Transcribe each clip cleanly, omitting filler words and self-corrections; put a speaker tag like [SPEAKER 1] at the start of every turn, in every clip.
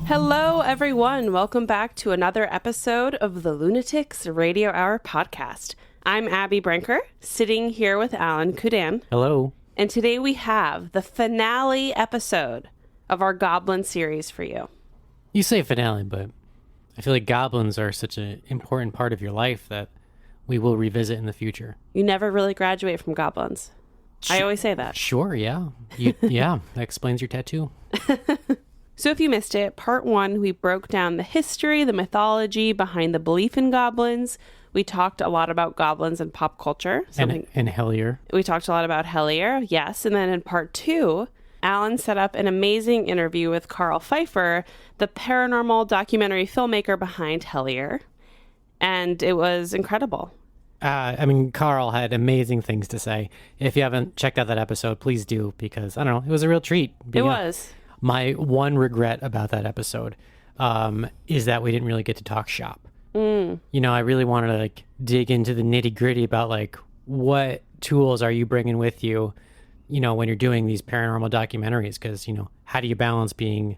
[SPEAKER 1] Hello, everyone. Welcome back to another episode of the Lunatics Radio Hour podcast. I'm Abby Brinker, sitting here with Alan Kudan.
[SPEAKER 2] Hello.
[SPEAKER 1] And today we have the finale episode of our Goblin series for you.
[SPEAKER 2] You say finale, but I feel like goblins are such an important part of your life that we will revisit in the future.
[SPEAKER 1] You never really graduate from goblins. I always say that.
[SPEAKER 2] Sure, yeah. Yeah, that explains your tattoo.
[SPEAKER 1] So if you missed it, part one, we broke down the history, the mythology behind the belief in goblins. We talked a lot about goblins and pop culture.
[SPEAKER 2] And Hellier.
[SPEAKER 1] We talked a lot about Hellier, yes. And then in part two, Alan set up an amazing interview with Carl Pfeiffer, the paranormal documentary filmmaker behind Hellier. And it was incredible.
[SPEAKER 2] Carl had amazing things to say. If you haven't checked out that episode, please do, because, I don't know, it was a real treat.
[SPEAKER 1] It was.
[SPEAKER 2] My one regret about that episode is that we didn't really get to talk shop. You know, I really wanted to dig into the nitty gritty about what tools are you bringing with you, when you're doing these paranormal documentaries? Because, how do you balance being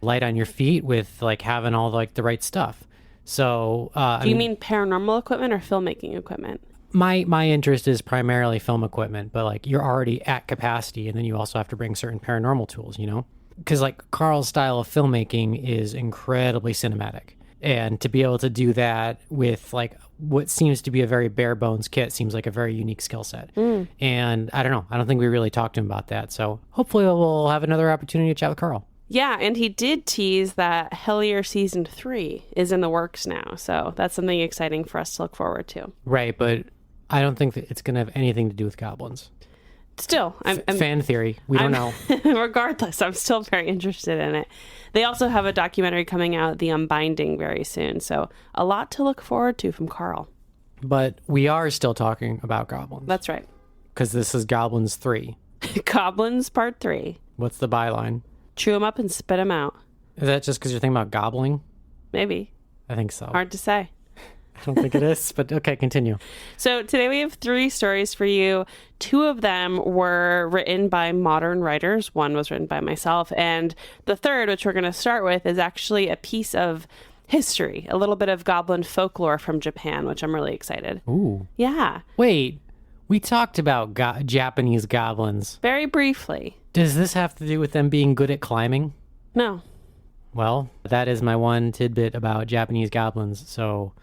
[SPEAKER 2] light on your feet with having all the right stuff? So,
[SPEAKER 1] do you mean paranormal equipment or filmmaking equipment?
[SPEAKER 2] My interest is primarily film equipment, but you're already at capacity, and then you also have to bring certain paranormal tools, Because Carl's style of filmmaking is incredibly cinematic. And to be able to do that with what seems to be a very bare bones kit seems like a very unique skill set. And I don't know. I don't think we really talked to him about that. So hopefully we'll have another opportunity to chat with Carl.
[SPEAKER 1] Yeah, and he did tease that Hellier Season 3 is in the works now. So that's something exciting for us to look forward to.
[SPEAKER 2] Right, but I don't think that it's going to have anything to do with goblins.
[SPEAKER 1] Still, I'm
[SPEAKER 2] fan theory. We don't know.
[SPEAKER 1] Regardless, I'm still very interested in it. They also have a documentary coming out, The Unbinding, very soon. So a lot to look forward to from Carl.
[SPEAKER 2] But we are still talking about goblins.
[SPEAKER 1] That's right.
[SPEAKER 2] Because this is Goblins 3.
[SPEAKER 1] Goblins Part 3.
[SPEAKER 2] What's the byline?
[SPEAKER 1] Chew them up and spit them out.
[SPEAKER 2] Is that just because you're thinking about gobbling?
[SPEAKER 1] Maybe.
[SPEAKER 2] I think so.
[SPEAKER 1] Hard to say.
[SPEAKER 2] I don't think it is, but okay, continue.
[SPEAKER 1] So today we have 3 stories for you. 2 of them were written by modern writers. 1 was written by myself. And the third, which we're going to start with, is actually a piece of history, a little bit of goblin folklore from Japan, which I'm really excited.
[SPEAKER 2] Ooh.
[SPEAKER 1] Yeah.
[SPEAKER 2] Wait, we talked about Japanese goblins.
[SPEAKER 1] Very briefly.
[SPEAKER 2] Does this have to do with them being good at climbing?
[SPEAKER 1] No.
[SPEAKER 2] Well, that is my one tidbit about Japanese goblins, so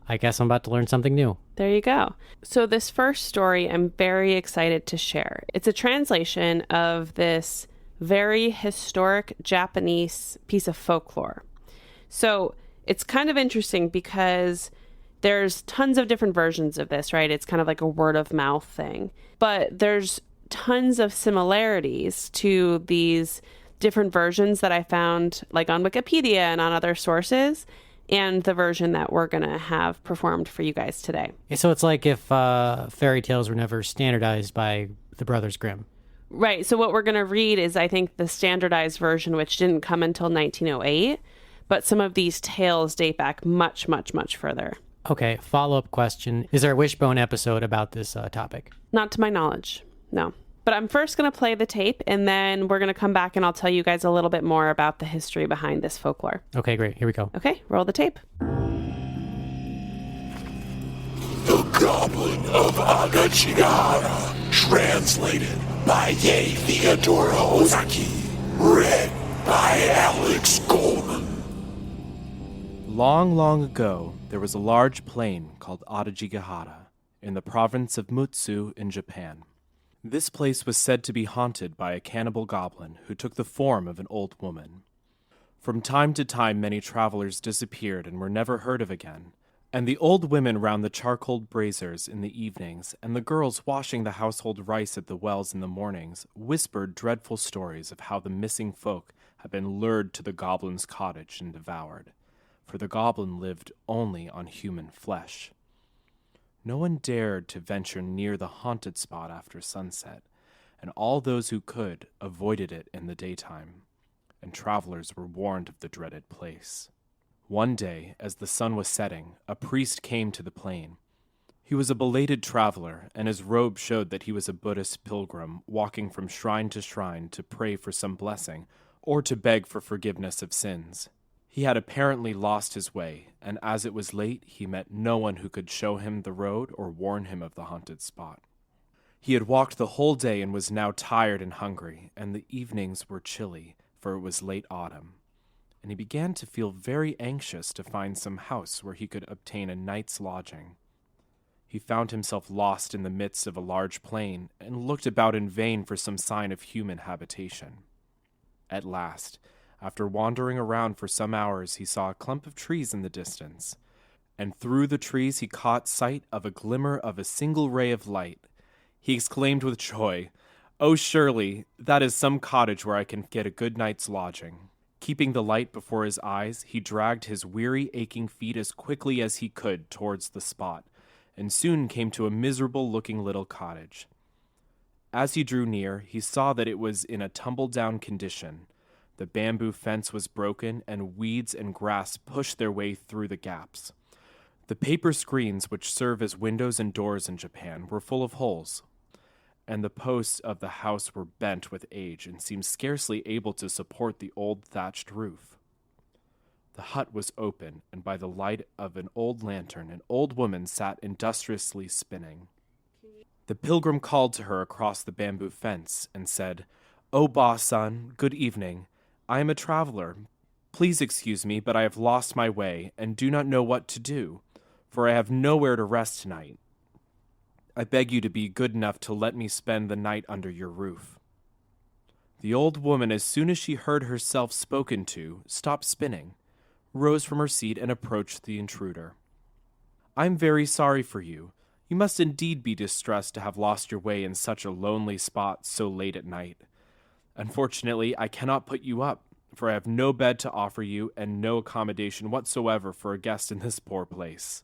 [SPEAKER 2] I guess I'm about to learn something new.
[SPEAKER 1] There you go. So this first story I'm very excited to share. It's a translation of this very historic Japanese piece of folklore. So it's kind of interesting because there's tons of different versions of this, right? It's kind of like a word of mouth thing. But there's tons of similarities to these different versions that I found on Wikipedia and on other sources, and the version that we're going to have performed for you guys today.
[SPEAKER 2] So it's like if fairy tales were never standardized by the Brothers Grimm.
[SPEAKER 1] Right. So what we're going to read is, I think, the standardized version, which didn't come until 1908. But some of these tales date back much, much, much further.
[SPEAKER 2] Okay. Follow-up question. Is there a Wishbone episode about this topic?
[SPEAKER 1] Not to my knowledge. No. But I'm first going to play the tape, and then we're going to come back and I'll tell you guys a little bit more about the history behind this folklore.
[SPEAKER 2] Okay, great. Here we go.
[SPEAKER 1] Okay, roll the tape.
[SPEAKER 3] The Goblin of Adachigahara, translated by Theodora Ozaki, read by Alex Goleman.
[SPEAKER 4] Long, long ago, there was a large plain called Adachigahara in the province of Mutsu in Japan. This place was said to be haunted by a cannibal goblin who took the form of an old woman. From time to time, many travelers disappeared and were never heard of again, and the old women round the charcoal braziers in the evenings, and the girls washing the household rice at the wells in the mornings, whispered dreadful stories of how the missing folk had been lured to the goblin's cottage and devoured, for the goblin lived only on human flesh. No one dared to venture near the haunted spot after sunset, and all those who could avoided it in the daytime, and travelers were warned of the dreaded place. One day, as the sun was setting, a priest came to the plain. He was a belated traveler, and his robe showed that he was a Buddhist pilgrim walking from shrine to pray for some blessing or to beg for forgiveness of sins. He had apparently lost his way, and as it was late, he met no one who could show him the road or warn him of the haunted spot. He had walked the whole day and was now tired and hungry, and the evenings were chilly, for it was late autumn, and he began to feel very anxious to find some house where he could obtain a night's lodging. He found himself lost in the midst of a large plain, and looked about in vain for some sign of human habitation. At last, after wandering around for some hours, he saw a clump of trees in the distance, and through the trees he caught sight of a glimmer of a single ray of light. He exclaimed with joy, "Oh, surely, that is some cottage where I can get a good night's lodging." Keeping the light before his eyes, he dragged his weary, aching feet as quickly as he could towards the spot, and soon came to a miserable-looking little cottage. As he drew near, he saw that it was in a tumble-down condition. The bamboo fence was broken, and weeds and grass pushed their way through the gaps. The paper screens, which serve as windows and doors in Japan, were full of holes, and the posts of the house were bent with age and seemed scarcely able to support the old thatched roof. The hut was open, and by the light of an old lantern, an old woman sat industriously spinning. The pilgrim called to her across the bamboo fence and said, "O Ba-san, good evening. I am a traveler. Please excuse me, but I have lost my way and do not know what to do, for I have nowhere to rest tonight. I beg you to be good enough to let me spend the night under your roof." The old woman, as soon as she heard herself spoken to, stopped spinning, rose from her seat, and approached the intruder. "I am very sorry for you. You must indeed be distressed to have lost your way in such a lonely spot so late at night. Unfortunately, I cannot put you up, for I have no bed to offer you and no accommodation whatsoever for a guest in this poor place."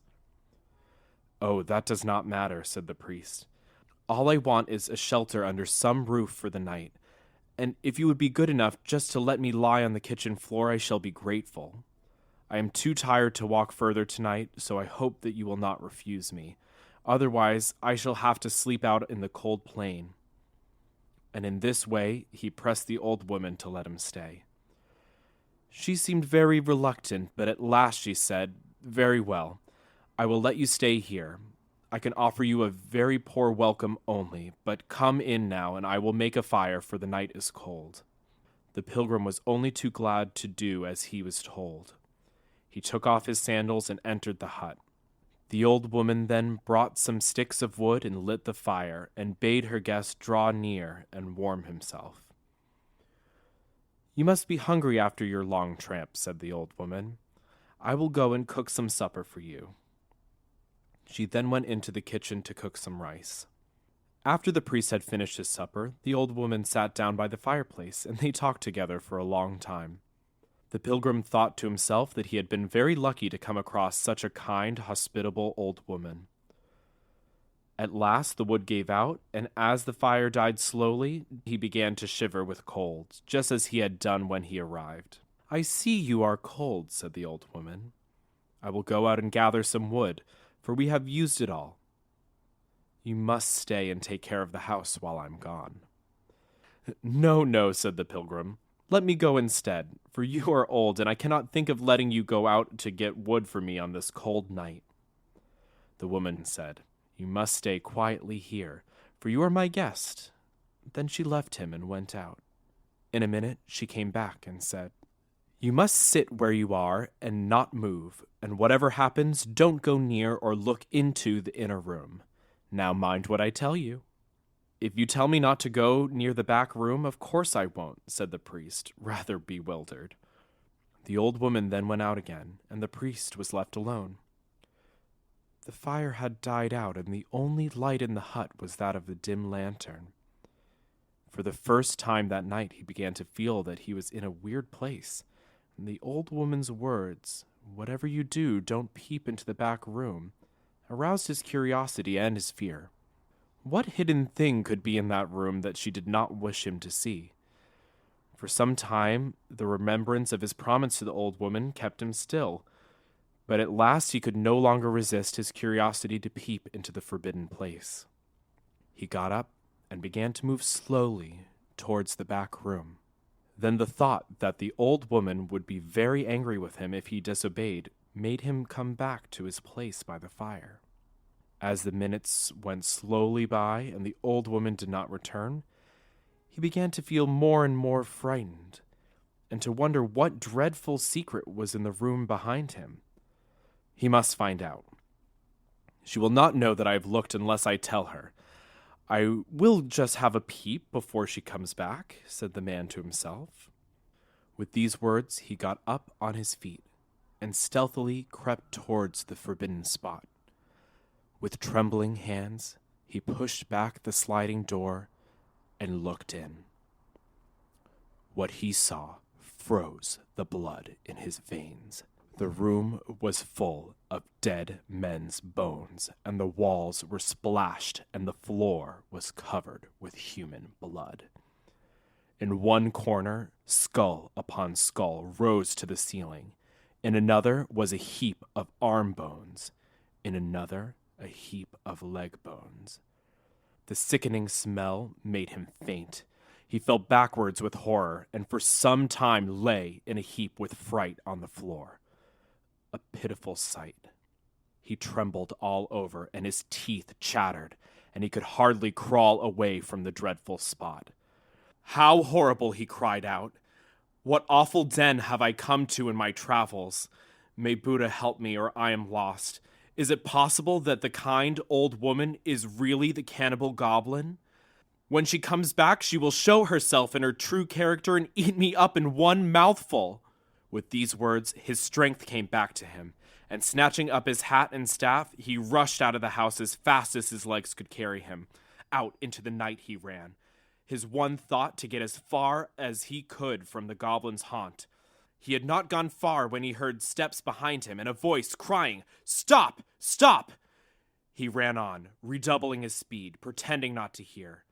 [SPEAKER 4] "Oh, that does not matter," said the priest. "All I want is a shelter under some roof for the night, and if you would be good enough just to let me lie on the kitchen floor, I shall be grateful. I am too tired to walk further tonight, so I hope that you will not refuse me. Otherwise, I shall have to sleep out in the cold plain." And in this way, he pressed the old woman to let him stay. She seemed very reluctant, but at last she said, "Very well. I will let you stay here. I can offer you a very poor welcome only, but come in now, and I will make a fire, for the night is cold." The pilgrim was only too glad to do as he was told. He took off his sandals and entered the hut. The old woman then brought some sticks of wood and lit the fire, and bade her guest draw near and warm himself. "You must be hungry after your long tramp," said the old woman. "I will go and cook some supper for you." She then went into the kitchen to cook some rice. After the priest had finished his supper, the old woman sat down by the fireplace, and they talked together for a long time. The pilgrim thought to himself that he had been very lucky to come across such a kind, hospitable old woman. At last the wood gave out, and as the fire died slowly, he began to shiver with cold, just as he had done when he arrived. "I see you are cold," said the old woman. "I will go out and gather some wood, for we have used it all. You must stay and take care of the house while I'm gone." "No, no," said the pilgrim. "Let me go instead, for you are old, and I cannot think of letting you go out to get wood for me on this cold night." The woman said, "You must stay quietly here, for you are my guest." Then she left him and went out. In a minute she came back and said, "You must sit where you are and not move, and whatever happens, don't go near or look into the inner room. Now mind what I tell you." "If you tell me not to go near the back room, of course I won't," said the priest, rather bewildered. The old woman then went out again, and the priest was left alone. The fire had died out, and the only light in the hut was that of the dim lantern. For the first time that night he began to feel that he was in a weird place, and the old woman's words, "Whatever you do, don't peep into the back room," aroused his curiosity and his fear. What hidden thing could be in that room that she did not wish him to see? For some time, the remembrance of his promise to the old woman kept him still, but at last he could no longer resist his curiosity to peep into the forbidden place. He got up and began to move slowly towards the back room. Then the thought that the old woman would be very angry with him if he disobeyed made him come back to his place by the fire. As the minutes went slowly by and the old woman did not return, he began to feel more and more frightened, and to wonder what dreadful secret was in the room behind him. He must find out. She will not know that I have looked unless I tell her. I will just have a peep before she comes back, said the man to himself. With these words, he got up on his feet and stealthily crept towards the forbidden spot. With trembling hands, he pushed back the sliding door and looked in. What he saw froze the blood in his veins. The room was full of dead men's bones, and the walls were splashed, and the floor was covered with human blood. In one corner, skull upon skull rose to the ceiling. In another was a heap of arm bones. In another, a heap of leg bones. The sickening smell made him faint. He fell backwards with horror, and for some time lay in a heap with fright on the floor. A pitiful sight. He trembled all over, and his teeth chattered, and he could hardly crawl away from the dreadful spot. "How horrible!" he cried out. "What awful den have I come to in my travels? May Buddha help me, or I am lost. Is it possible that the kind old woman is really the cannibal goblin? When she comes back, she will show herself in her true character and eat me up in one mouthful." With these words, his strength came back to him, and snatching up his hat and staff, he rushed out of the house as fast as his legs could carry him. Out into the night he ran, his one thought to get as far as he could from the goblin's haunt. He had not gone far when he heard steps behind him and a voice crying, "Stop! Stop!" He ran on, redoubling his speed, pretending not to hear.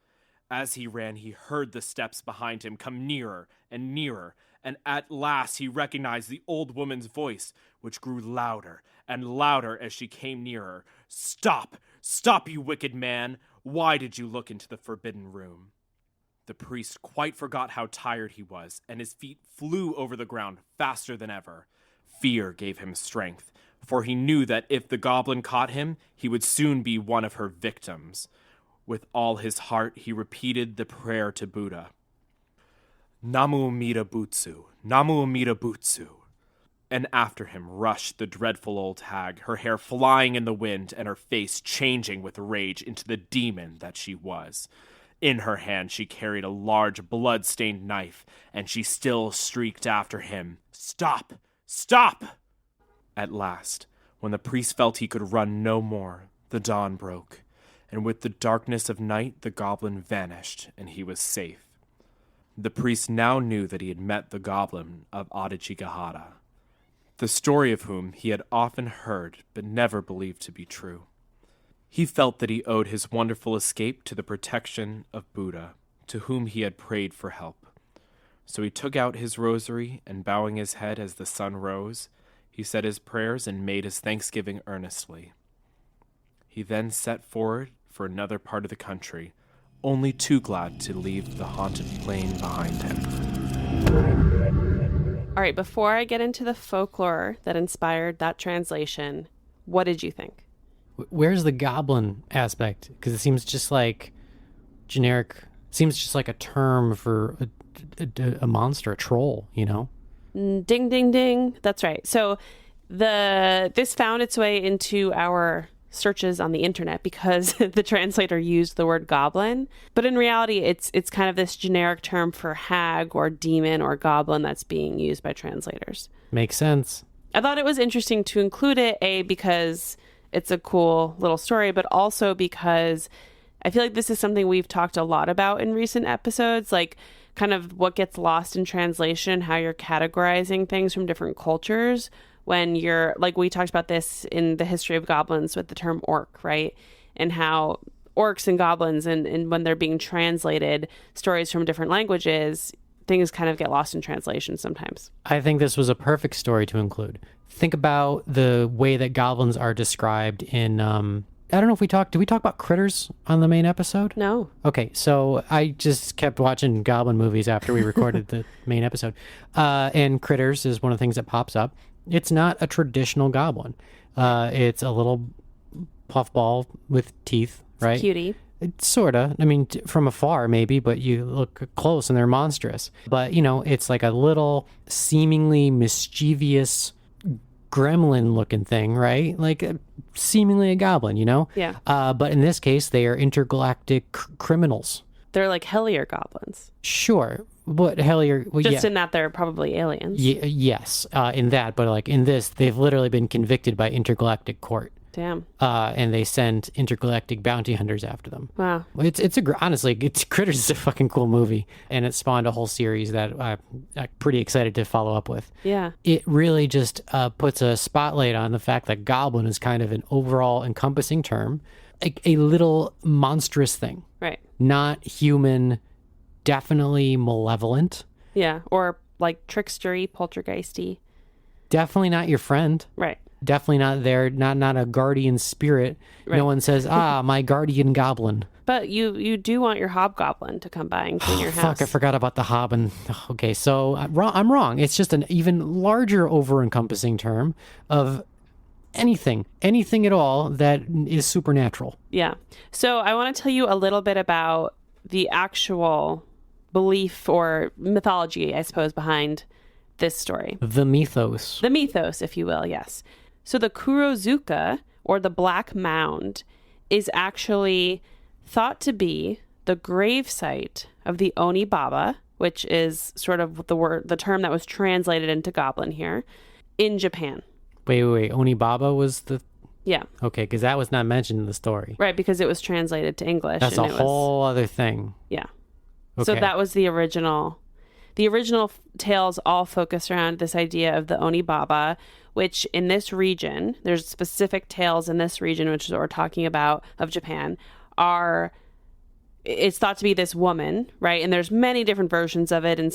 [SPEAKER 4] As he ran, he heard the steps behind him come nearer and nearer, and at last he recognized the old woman's voice, which grew louder and louder as she came nearer. "Stop! Stop, you wicked man! Why did you look into the forbidden room?" The priest quite forgot how tired he was, and his feet flew over the ground faster than ever. Fear gave him strength, for he knew that if the goblin caught him, he would soon be one of her victims. With all his heart, he repeated the prayer to Buddha. "Namu Amida Butsu, Namu Amida Butsu." And after him rushed the dreadful old hag, her hair flying in the wind and her face changing with rage into the demon that she was. In her hand she carried a large blood-stained knife, and she still shrieked after him, "Stop! Stop!" At last, when the priest felt he could run no more, the dawn broke, and with the darkness of night the goblin vanished, and he was safe. The priest now knew that he had met the goblin of Adachigahara, the story of whom he had often heard but never believed to be true. He felt that he owed his wonderful escape to the protection of Buddha, to whom he had prayed for help. So he took out his rosary, and bowing his head as the sun rose, he said his prayers and made his thanksgiving earnestly. He then set forward for another part of the country, only too glad to leave the haunted plain behind him.
[SPEAKER 1] All right, before I get into the folklore that inspired that translation, what did you think?
[SPEAKER 2] Where's the goblin aspect? Because it seems just like generic, seems just like a term for a monster, a troll, you know?
[SPEAKER 1] Ding, ding, ding. That's right. So this found its way into our searches on the internet because the translator used the word goblin. But in reality, it's kind of this generic term for hag or demon or goblin that's being used by translators.
[SPEAKER 2] Makes sense.
[SPEAKER 1] I thought it was interesting to include it, because it's a cool little story, but also because I feel like this is something we've talked a lot about in recent episodes, like kind of what gets lost in translation, how you're categorizing things from different cultures when you're, like we talked about this in the history of goblins with the term orc, right? And how orcs and goblins and when they're being translated stories from different languages, things kind of get lost in translation sometimes.
[SPEAKER 2] I think this was a perfect story to include. Think about the way that goblins are described in I don't know if did we talk about critters on the main episode?
[SPEAKER 1] No.
[SPEAKER 2] Okay, so I just kept watching Goblin movies after we recorded the main episode. And critters is one of the things that pops up. It's not a traditional goblin. It's a little puffball with teeth, right?
[SPEAKER 1] Cutie.
[SPEAKER 2] It's sorta. I mean, from afar maybe, but you look close and they're monstrous. But, it's like a little seemingly mischievous gremlin looking thing, right? Like seemingly a goblin,
[SPEAKER 1] Yeah.
[SPEAKER 2] But in this case, they are intergalactic criminals.
[SPEAKER 1] They're like hellier goblins.
[SPEAKER 2] Sure. But hellier... Well,
[SPEAKER 1] Just in that they're probably aliens.
[SPEAKER 2] Yes, in that. But like in this, they've literally been convicted by intergalactic court.
[SPEAKER 1] Damn.
[SPEAKER 2] And they send intergalactic bounty hunters after them.
[SPEAKER 1] Wow.
[SPEAKER 2] Honestly, Critters is a fucking cool movie, and it spawned a whole series that I'm pretty excited to follow up with.
[SPEAKER 1] Yeah.
[SPEAKER 2] It really just puts a spotlight on the fact that goblin is kind of an overall encompassing term, a little monstrous thing.
[SPEAKER 1] Right.
[SPEAKER 2] Not human, definitely malevolent.
[SPEAKER 1] Yeah. Or like trickstery, poltergeisty.
[SPEAKER 2] Definitely not your friend.
[SPEAKER 1] Right.
[SPEAKER 2] Definitely not there. Not a guardian spirit.
[SPEAKER 1] Right.
[SPEAKER 2] No one says, my guardian goblin.
[SPEAKER 1] But you do want your hobgoblin to come by and clean your house.
[SPEAKER 2] Fuck, I forgot about the hob. Okay, so I'm wrong. It's just an even larger over-encompassing term of anything at all that is supernatural.
[SPEAKER 1] Yeah. So I want to tell you a little bit about the actual belief or mythology, I suppose, behind this story.
[SPEAKER 2] The mythos.
[SPEAKER 1] The mythos, if you will, yes. So the Kurozuka, or the Black Mound, is actually thought to be the gravesite of the Oni Baba, which is sort of the term that was translated into goblin here, in Japan.
[SPEAKER 2] Wait. Oni Baba was the...
[SPEAKER 1] Yeah.
[SPEAKER 2] Okay, because that was not mentioned in the story.
[SPEAKER 1] Right, because it was translated to English.
[SPEAKER 2] That's a whole other thing.
[SPEAKER 1] Yeah.
[SPEAKER 2] Okay.
[SPEAKER 1] So that was the original. The original tales all focus around this idea of the Oni Baba, which in this region, there's specific tales in this region, which is what we're talking about, of Japan, it's thought to be this woman, right? And there's many different versions of it. And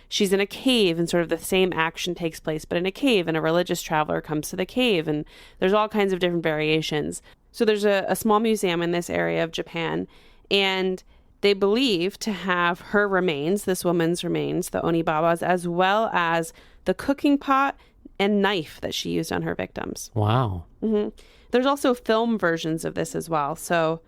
[SPEAKER 1] she's in a cave and sort of the same action takes place, but in a cave, and a religious traveler comes to the cave, and there's all kinds of different variations. So there's a small museum in this area of Japan, and they believe to have her remains, this woman's remains, the Oni Babas, as well as the cooking pot and knife that she used on her victims.
[SPEAKER 2] Wow.
[SPEAKER 1] Mm-hmm. There's also film versions of this as well, so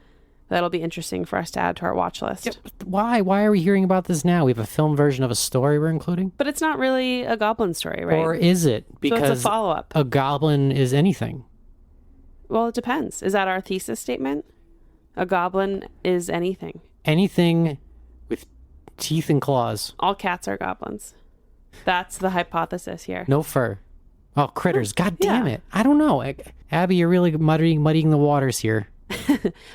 [SPEAKER 1] that'll be interesting for us to add to our watch list.
[SPEAKER 2] Yeah, why? Why are we hearing about this now? We have a film version of a story we're including?
[SPEAKER 1] But it's not really a goblin story, right?
[SPEAKER 2] Or is it? Because
[SPEAKER 1] so it's a follow-up.
[SPEAKER 2] A goblin is anything.
[SPEAKER 1] Well, it depends. Is that our thesis statement? A goblin is anything.
[SPEAKER 2] Anything with teeth and claws.
[SPEAKER 1] All cats are goblins. That's the hypothesis here.
[SPEAKER 2] No fur. Oh, critters. God damn
[SPEAKER 1] yeah.
[SPEAKER 2] it. I don't know. Abby, you're really muddying the waters here.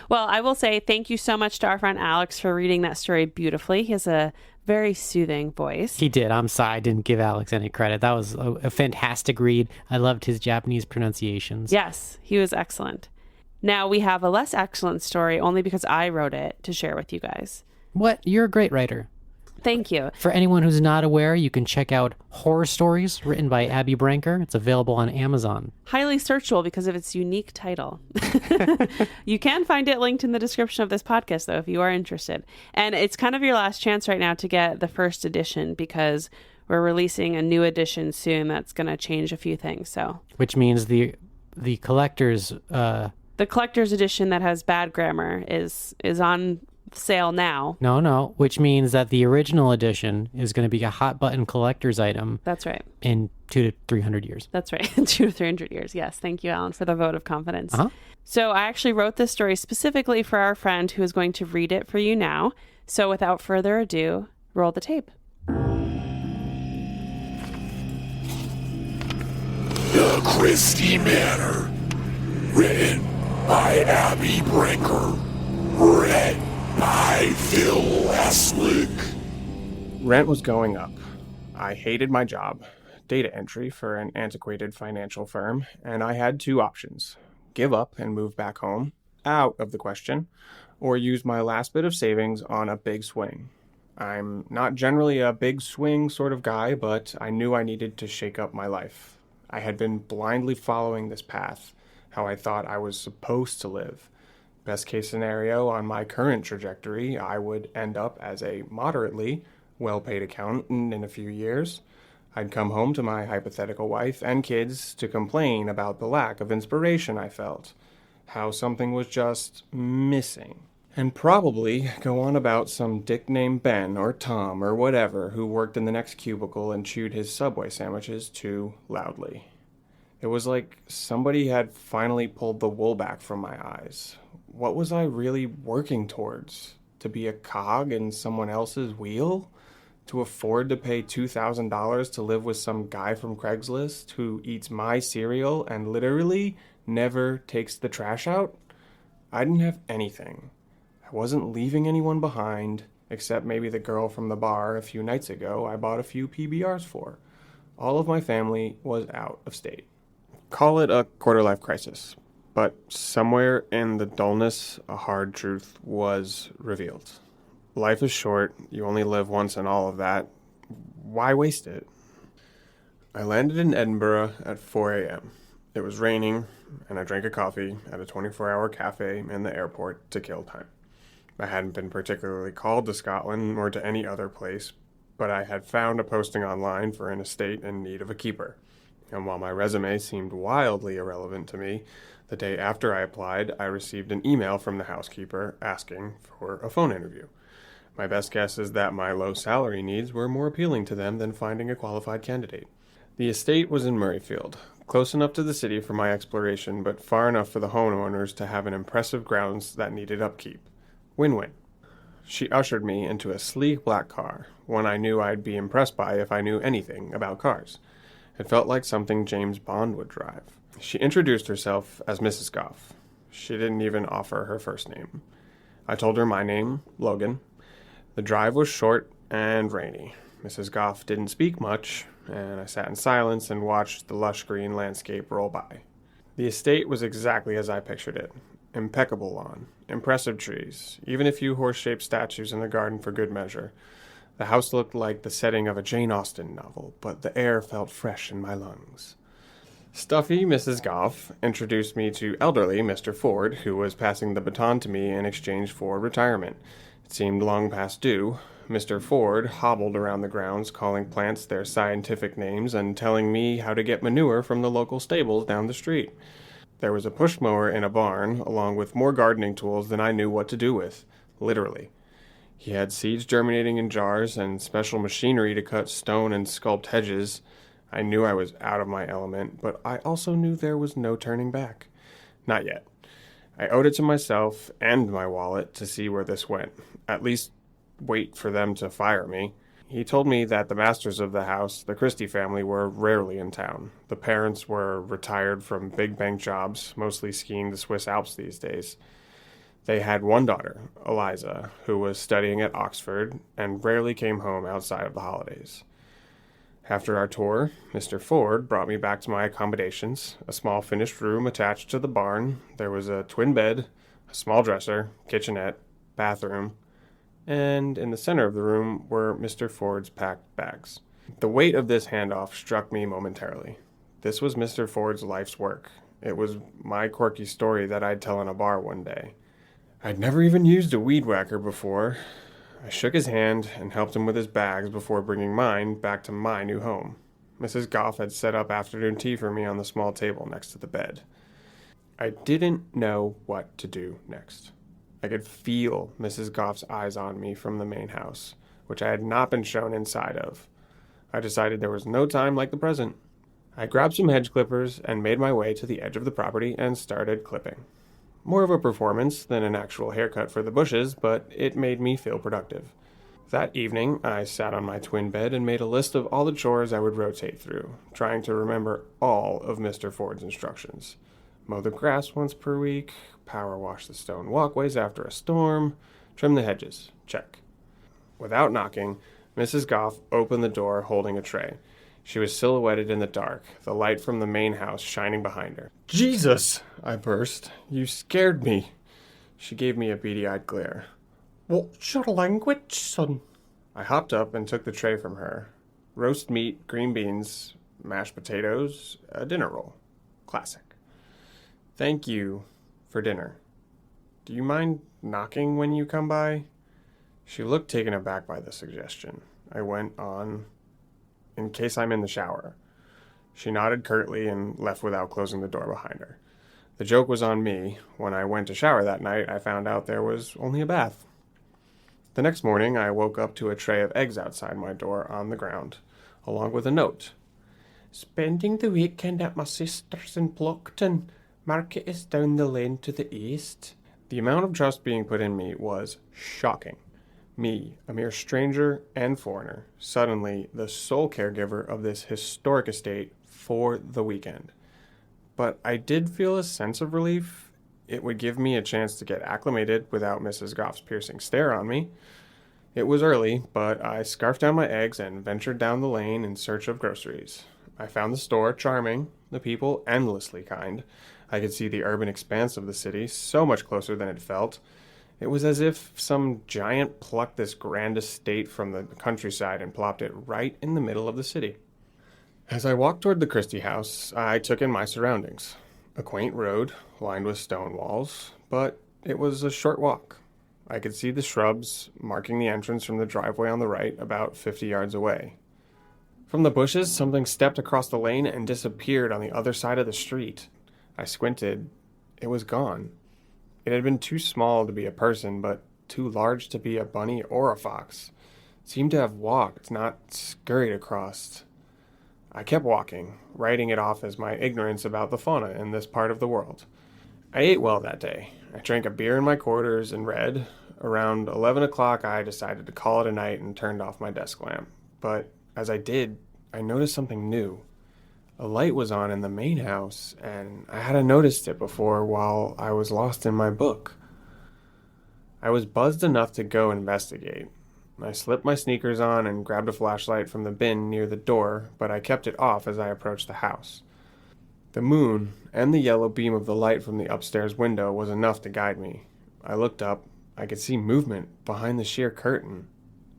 [SPEAKER 1] Well, I will say thank you so much to our friend Alex for reading that story beautifully. He has a very soothing voice.
[SPEAKER 2] He did. I'm sorry I didn't give Alex any credit. That was a fantastic read. I loved his Japanese pronunciations.
[SPEAKER 1] Yes, he was excellent. Now we have a less excellent story only because I wrote it to share with you guys.
[SPEAKER 2] What? You're a great writer.
[SPEAKER 1] Thank you.
[SPEAKER 2] For anyone who's not aware, you can check out Horror Stories, written by Abby Branker. It's available on Amazon.
[SPEAKER 1] Highly searchable because of its unique title. You can find it linked in the description of this podcast, though, if you are interested. And it's kind of your last chance right now to get the first edition because we're releasing a new edition soon that's going to change a few things. So,
[SPEAKER 2] which means the collector's...
[SPEAKER 1] the collector's edition that has bad grammar is on sale now.
[SPEAKER 2] No, which means that the original edition is going to be a hot button collector's item.
[SPEAKER 1] That's right.
[SPEAKER 2] In 200 to 300 years.
[SPEAKER 1] That's right. 200 to 300 years. Yes. Thank you, Alan, for the vote of confidence.
[SPEAKER 2] Uh-huh.
[SPEAKER 1] So I actually wrote this story specifically for our friend who is going to read it for you now. So without further ado, roll the tape.
[SPEAKER 3] The Christie Manor. Written by Abby Brinker. Read by Phil Eslick.
[SPEAKER 5] Rent was going up. I hated my job, data entry for an antiquated financial firm, and I had two options. Give up and move back home, out of the question, or use my last bit of savings on a big swing. I'm not generally a big swing sort of guy, but I knew I needed to shake up my life. I had been blindly following this path, how I thought I was supposed to live. Best case scenario, on my current trajectory, I would end up as a moderately well-paid accountant in a few years. I'd come home to my hypothetical wife and kids to complain about the lack of inspiration I felt, how something was just missing, and probably go on about some dick named Ben or Tom or whatever who worked in the next cubicle and chewed his Subway sandwiches too loudly. It was like somebody had finally pulled the wool back from my eyes. What was I really working towards? To be a cog in someone else's wheel? To afford to pay $2,000 to live with some guy from Craigslist who eats my cereal and literally never takes the trash out? I didn't have anything. I wasn't leaving anyone behind, except maybe the girl from the bar a few nights ago I bought a few PBRs for. All of my family was out of state. Call it a quarter-life crisis. But somewhere in the dullness, a hard truth was revealed. Life is short. You only live once, and all of that. Why waste it? I landed in Edinburgh at 4 a.m. It was raining, and I drank a coffee at a 24-hour cafe in the airport to kill time. I hadn't been particularly called to Scotland or to any other place, but I had found a posting online for an estate in need of a keeper. And while my resume seemed wildly irrelevant to me, the day after I applied, I received an email from the housekeeper asking for a phone interview. My best guess is that my low salary needs were more appealing to them than finding a qualified candidate. The estate was in Murrayfield, close enough to the city for my exploration, but far enough for the homeowners to have an impressive grounds that needed upkeep. Win-win. She ushered me into a sleek black car, one I knew I'd be impressed by if I knew anything about cars. It felt like something James Bond would drive. She introduced herself as Mrs. Goff. She didn't even offer her first name. I told her my name, Logan. The drive was short and rainy. Mrs. Goff didn't speak much, and I sat in silence and watched the lush green landscape roll by. The estate was exactly as I pictured it. Impeccable lawn, impressive trees, even a few horse-shaped statues in the garden for good measure. The house looked like the setting of a Jane Austen novel, but the air felt fresh in my lungs. Stuffy Mrs. Goff introduced me to elderly Mr. Ford, who was passing the baton to me in exchange for retirement. It seemed long past due. Mr. Ford hobbled around the grounds, calling plants their scientific names and telling me how to get manure from the local stables down the street. There was a push mower in a barn, along with more gardening tools than I knew what to do with, literally. He had seeds germinating in jars and special machinery to cut stone and sculpt hedges. I knew I was out of my element, but I also knew there was no turning back. Not yet. I owed it to myself and my wallet to see where this went. At least wait for them to fire me. He told me that the masters of the house, the Christie family, were rarely in town. The parents were retired from big bank jobs, mostly skiing the Swiss Alps these days. They had one daughter, Eliza, who was studying at Oxford and rarely came home outside of the holidays. After our tour, Mr. Ford brought me back to my accommodations, a small finished room attached to the barn. There was a twin bed, a small dresser, kitchenette, bathroom, and in the center of the room were Mr. Ford's packed bags. The weight of this handoff struck me momentarily. This was Mr. Ford's life's work. It was my quirky story that I'd tell in a bar one day. I'd never even used a weed whacker before. I shook his hand and helped him with his bags before bringing mine back to my new home. Mrs. Goff had set up afternoon tea for me on the small table next to the bed. I didn't know what to do next. I could feel Mrs. Goff's eyes on me from the main house, which I had not been shown inside of. I decided there was no time like the present. I grabbed some hedge clippers and made my way to the edge of the property and started clipping. More of a performance than an actual haircut for the bushes, but it made me feel productive. That evening, I sat on my twin bed and made a list of all the chores I would rotate through, trying to remember all of Mr. Ford's instructions. Mow the grass once per week, power wash the stone walkways after a storm, trim the hedges, check. Without knocking, Mrs. Goff opened the door holding a tray. She was silhouetted in the dark, the light from the main house shining behind her. "Jesus!" I burst. "You scared me." She gave me a beady-eyed glare. "What's your language, son?" I hopped up and took the tray from her. Roast meat, green beans, mashed potatoes, a dinner roll. Classic. Thank you for dinner. Do you mind knocking when you come by? She looked taken aback by the suggestion. I went on, in case I'm in the shower. She nodded curtly and left without closing the door behind her. The joke was on me. When I went to shower that night, I found out there was only a bath. The next morning, I woke up to a tray of eggs outside my door on the ground, along with a note. Spending the weekend at my sister's in Plockton. Market is down the lane to the east. The amount of trust being put in me was shocking. Me, a mere stranger and foreigner, suddenly the sole caregiver of this historic estate for the weekend. But I did feel a sense of relief. It would give me a chance to get acclimated without Mrs. Goff's piercing stare on me. It was early, but I scarfed down my eggs and ventured down the lane in search of groceries. I found the store charming, the people endlessly kind. I could see the urban expanse of the city so much closer than it felt. It was as if some giant plucked this grand estate from the countryside and plopped it right in the middle of the city. As I walked toward the Christie house, I took in my surroundings. A quaint road, lined with stone walls, but it was a short walk. I could see the shrubs marking the entrance from the driveway on the right, about 50 yards away. From the bushes, something stepped across the lane and disappeared on the other side of the street. I squinted. It was gone. It had been too small to be a person, but too large to be a bunny or a fox. It seemed to have walked, not scurried across. I kept walking, writing it off as my ignorance about the fauna in this part of the world. I ate well that day. I drank a beer in my quarters and read. Around 11 o'clock, I decided to call it a night and turned off my desk lamp. But as I did, I noticed something new. A light was on in the main house, and I hadn't noticed it before while I was lost in my book. I was buzzed enough to go investigate. I slipped my sneakers on and grabbed a flashlight from the bin near the door, but I kept it off as I approached the house. The moon and the yellow beam of the light from the upstairs window was enough to guide me. I looked up. I could see movement behind the sheer curtain.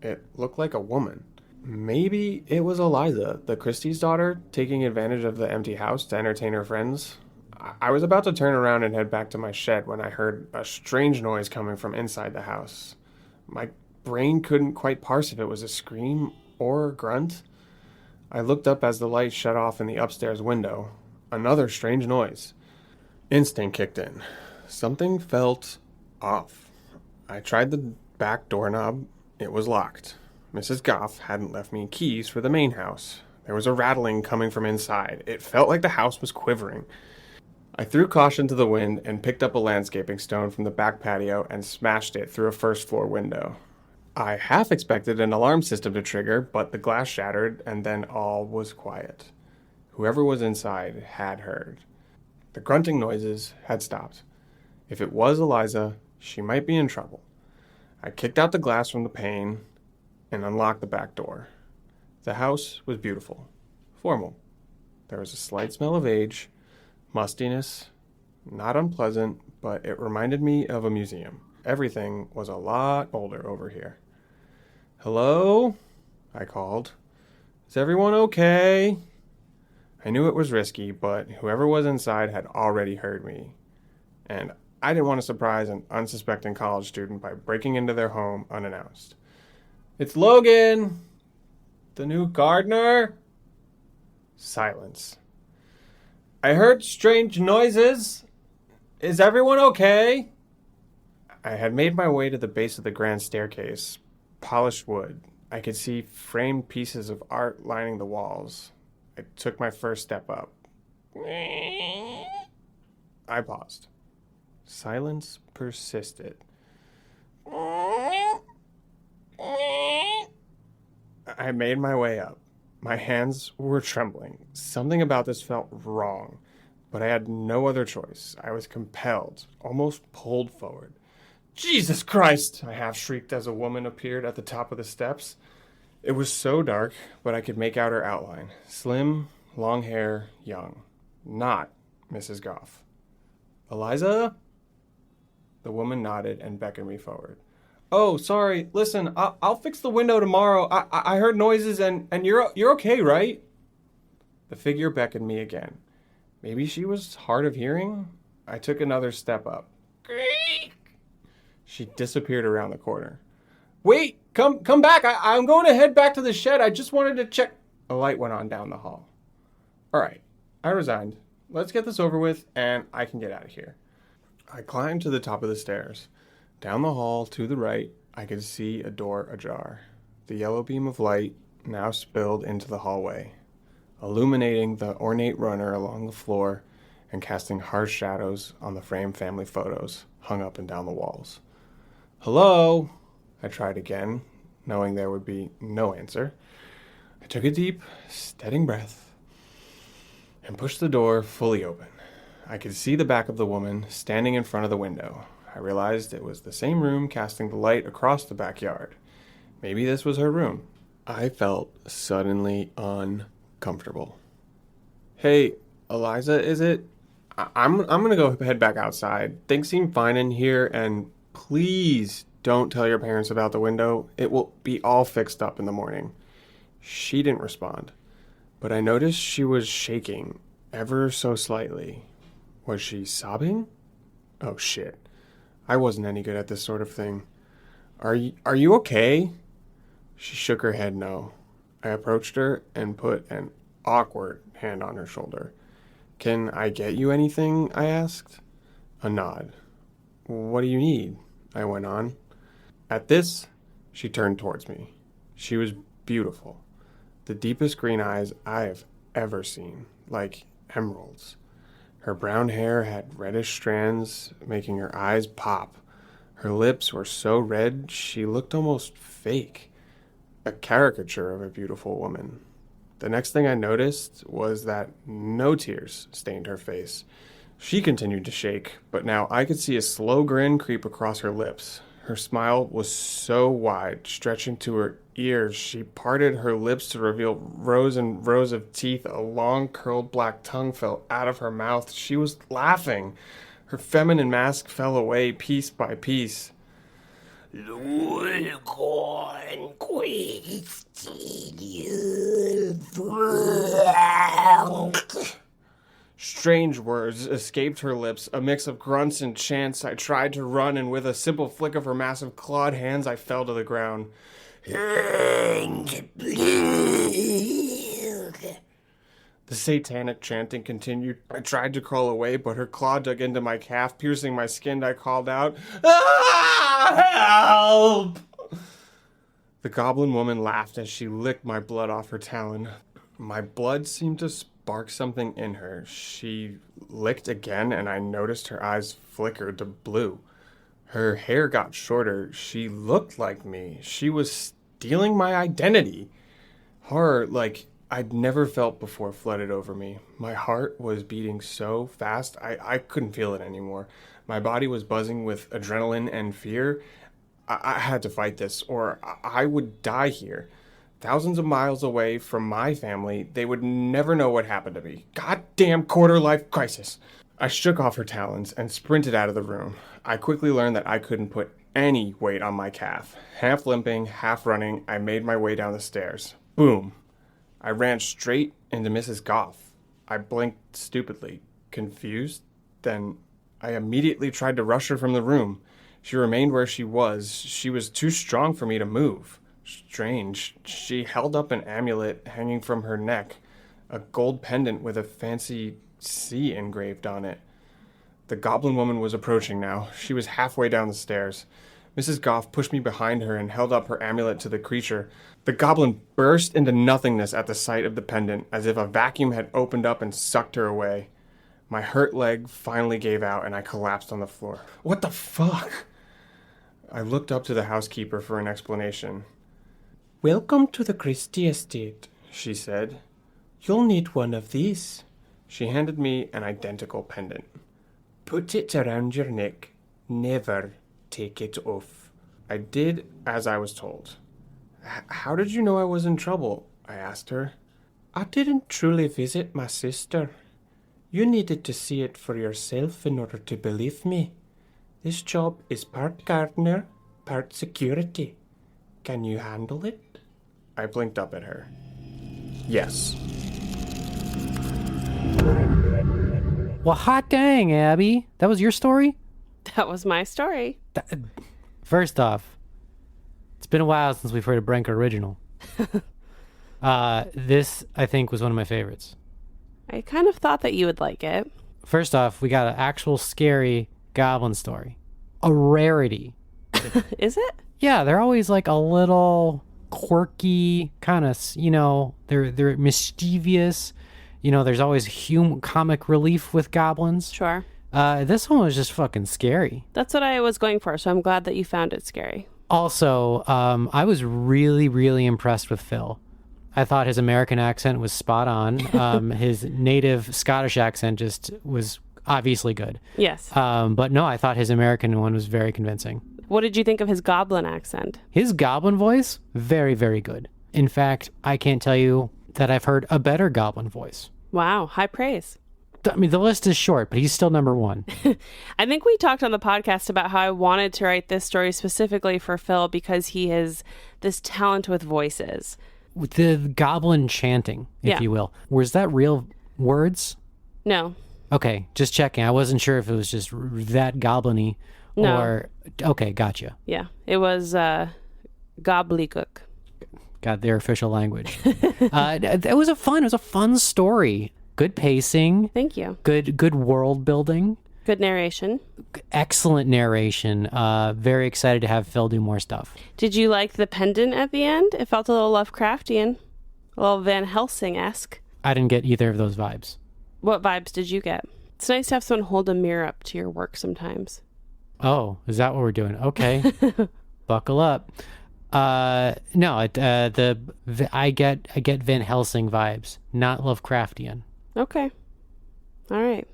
[SPEAKER 5] It looked like a woman. Maybe it was Eliza, the Christie's daughter, taking advantage of the empty house to entertain her friends. I was about to turn around and head back to my shed when I heard a strange noise coming from inside the house. My brain couldn't quite parse if it was a scream or a grunt. I looked up as the light shut off in the upstairs window. Another strange noise. Instinct kicked in. Something felt off. I tried the back doorknob. It was locked. Mrs. Goff hadn't left me keys for the main house. There was a rattling coming from inside. It felt like the house was quivering. I threw caution to the wind and picked up a landscaping stone from the back patio and smashed it through a first-floor window. I half expected an alarm system to trigger, but the glass shattered, and then all was quiet. Whoever was inside had heard. The grunting noises had stopped. If it was Eliza, she might be in trouble. I kicked out the glass from the pane and unlocked the back door. The house was beautiful, formal. There was a slight smell of age, mustiness, not unpleasant, but it reminded me of a museum. Everything was a lot older over here. "Hello?" I called. "Is everyone okay?" I knew it was risky, but whoever was inside had already heard me, and I didn't want to surprise an unsuspecting college student by breaking into their home unannounced. "It's Logan! The new gardener?" Silence. "I heard strange noises. Is everyone okay?" I had made my way to the base of the grand staircase. Polished wood. I could see framed pieces of art lining the walls. I took my first step up. I paused. Silence persisted. I made my way up. My hands were trembling. Something about this felt wrong, but I had no other choice. I was compelled, almost pulled forward. "Jesus Christ!" I half shrieked as a woman appeared at the top of the steps. It was so dark, but I could make out her outline. Slim, long hair, young. Not Mrs. Goff. "Eliza?" The woman nodded and beckoned me forward. "Oh, sorry. Listen, I'll fix the window tomorrow. I heard noises and you're okay, right?" The figure beckoned me again. Maybe she was hard of hearing? I took another step up. She disappeared around the corner. Wait, come back. I'm going to head back to the shed. I just wanted to check. A light went on down the hall. All right, I resigned. Let's get this over with and I can get out of here. I climbed to the top of the stairs. Down the hall to the right, I could see a door ajar. The yellow beam of light now spilled into the hallway, illuminating the ornate runner along the floor and casting harsh shadows on the framed family photos hung up and down the walls. Hello? I tried again, knowing there would be no answer. I took a deep, steadying breath and pushed the door fully open. I could see the back of the woman standing in front of the window. I realized it was the same room casting the light across the backyard. Maybe this was her room. I felt suddenly uncomfortable. Hey, Eliza, is it? I'm gonna go head back outside. Things seem fine in here, and please don't tell your parents about the window. It will be all fixed up in the morning. She didn't respond, but I noticed she was shaking ever so slightly. Was she sobbing? Oh shit. I wasn't any good at this sort of thing. Are you okay? She shook her head no. I approached her and put an awkward hand on her shoulder. Can I get you anything? I asked. A nod. What do you need? I went on. At this, she turned towards me. She was beautiful. The deepest green eyes I have ever seen, like emeralds. Her brown hair had reddish strands, making her eyes pop. Her lips were so red, she looked almost fake. A caricature of a beautiful woman. The next thing I noticed was that no tears stained her face. She continued to shake, but now I could see a slow grin creep across her lips. Her smile was so wide, stretching to her ears. She parted her lips to reveal rows and rows of teeth. A long, curled black tongue fell out of her mouth. She was laughing. Her feminine mask fell away piece by piece. Strange words escaped her lips, a mix of grunts and chants. I tried to run, and with a simple flick of her massive clawed hands, I fell to the ground. The satanic chanting continued. I tried to crawl away, but her claw dug into my calf, piercing my skin. I called out, "Ah, help!" The goblin woman laughed as she licked my blood off her talon. My blood seemed to spark something in her. She licked again, and I noticed her eyes flickered to blue. Her hair got shorter. She looked like me. She was stealing my identity. Horror, like I'd never felt before, flooded over me. My heart was beating so fast, I couldn't feel it anymore. My body was buzzing with adrenaline and fear. I had to fight this, or I would die here. Thousands of miles away from my family, they would never know what happened to me. Goddamn quarter-life crisis. I shook off her talons and sprinted out of the room. I quickly learned that I couldn't put any weight on my calf. Half limping, half running, I made my way down the stairs. Boom. I ran straight into Mrs. Goff. I blinked stupidly, confused. Then I immediately tried to rush her from the room. She remained where she was. She was too strong for me to move. Strange. She held up an amulet hanging from her neck, a gold pendant with a fancy C engraved on it. The goblin woman was approaching now. She was halfway down the stairs. Mrs. Goff pushed me behind her and held up her amulet to the creature. The goblin burst into nothingness at the sight of the pendant, as if a vacuum had opened up and sucked her away. My hurt leg finally gave out, and I collapsed on the floor. What the fuck? I looked up to the housekeeper for an explanation. "Welcome to the Christie estate," she said. "You'll need one of these." She handed me an identical pendant. "Put it around your neck. Never take it off." I did as I was told. How did you know I was in trouble? I asked her. "I didn't truly visit my sister. You needed to see it for yourself in order to believe me. This job is part gardener, part security. Can you handle it?" I blinked up at her. Yes.
[SPEAKER 2] Well, hot dang, Abby. That was your story?
[SPEAKER 1] That was my story.
[SPEAKER 2] First off, it's been a while since we've heard a Brinker original. This, I think, was one of my favorites.
[SPEAKER 1] I kind of thought that you would like it.
[SPEAKER 2] First off, we got an actual scary goblin story. A rarity.
[SPEAKER 1] Is it?
[SPEAKER 2] Yeah, they're always like a little quirky, kind of, they're mischievous. There's always comic relief with goblins.
[SPEAKER 1] Sure.
[SPEAKER 2] This one was just fucking scary.
[SPEAKER 1] That's what I was going for, so I'm glad that you found it scary.
[SPEAKER 2] Also, I was really, really impressed with Phil. I thought his American accent was spot on. His native Scottish accent just was obviously good.
[SPEAKER 1] Yes.
[SPEAKER 2] But no, I thought his American one was very convincing.
[SPEAKER 1] What did you think of his goblin accent?
[SPEAKER 2] His goblin voice, very, very good. In fact, I can't tell you that I've heard a better goblin voice.
[SPEAKER 1] Wow, high praise.
[SPEAKER 2] I mean, the list is short, but he's still number one.
[SPEAKER 1] I think we talked on the podcast about how I wanted to write this story specifically for Phil because he has this talent with voices.
[SPEAKER 2] With the goblin chanting, if you will. Was that real words?
[SPEAKER 1] No.
[SPEAKER 2] Okay, just checking. I wasn't sure if it was just that goblin-y or... Okay, gotcha.
[SPEAKER 1] Yeah, it was gobbledygook.
[SPEAKER 2] Got their official language. It was a fun story. Good pacing.
[SPEAKER 1] Thank you.
[SPEAKER 2] Good world building.
[SPEAKER 1] Good narration.
[SPEAKER 2] Excellent narration. Very excited to have Phil do more stuff.
[SPEAKER 1] Did you like the pendant at the end? It felt a little Lovecraftian. A little Van Helsing-esque.
[SPEAKER 2] I didn't get either of those vibes.
[SPEAKER 1] What vibes did you get? It's nice to have someone hold a mirror up to your work sometimes.
[SPEAKER 2] Oh, is that what we're doing? Okay. Buckle up. No, I get Van Helsing vibes, not Lovecraftian.
[SPEAKER 1] Okay. All right.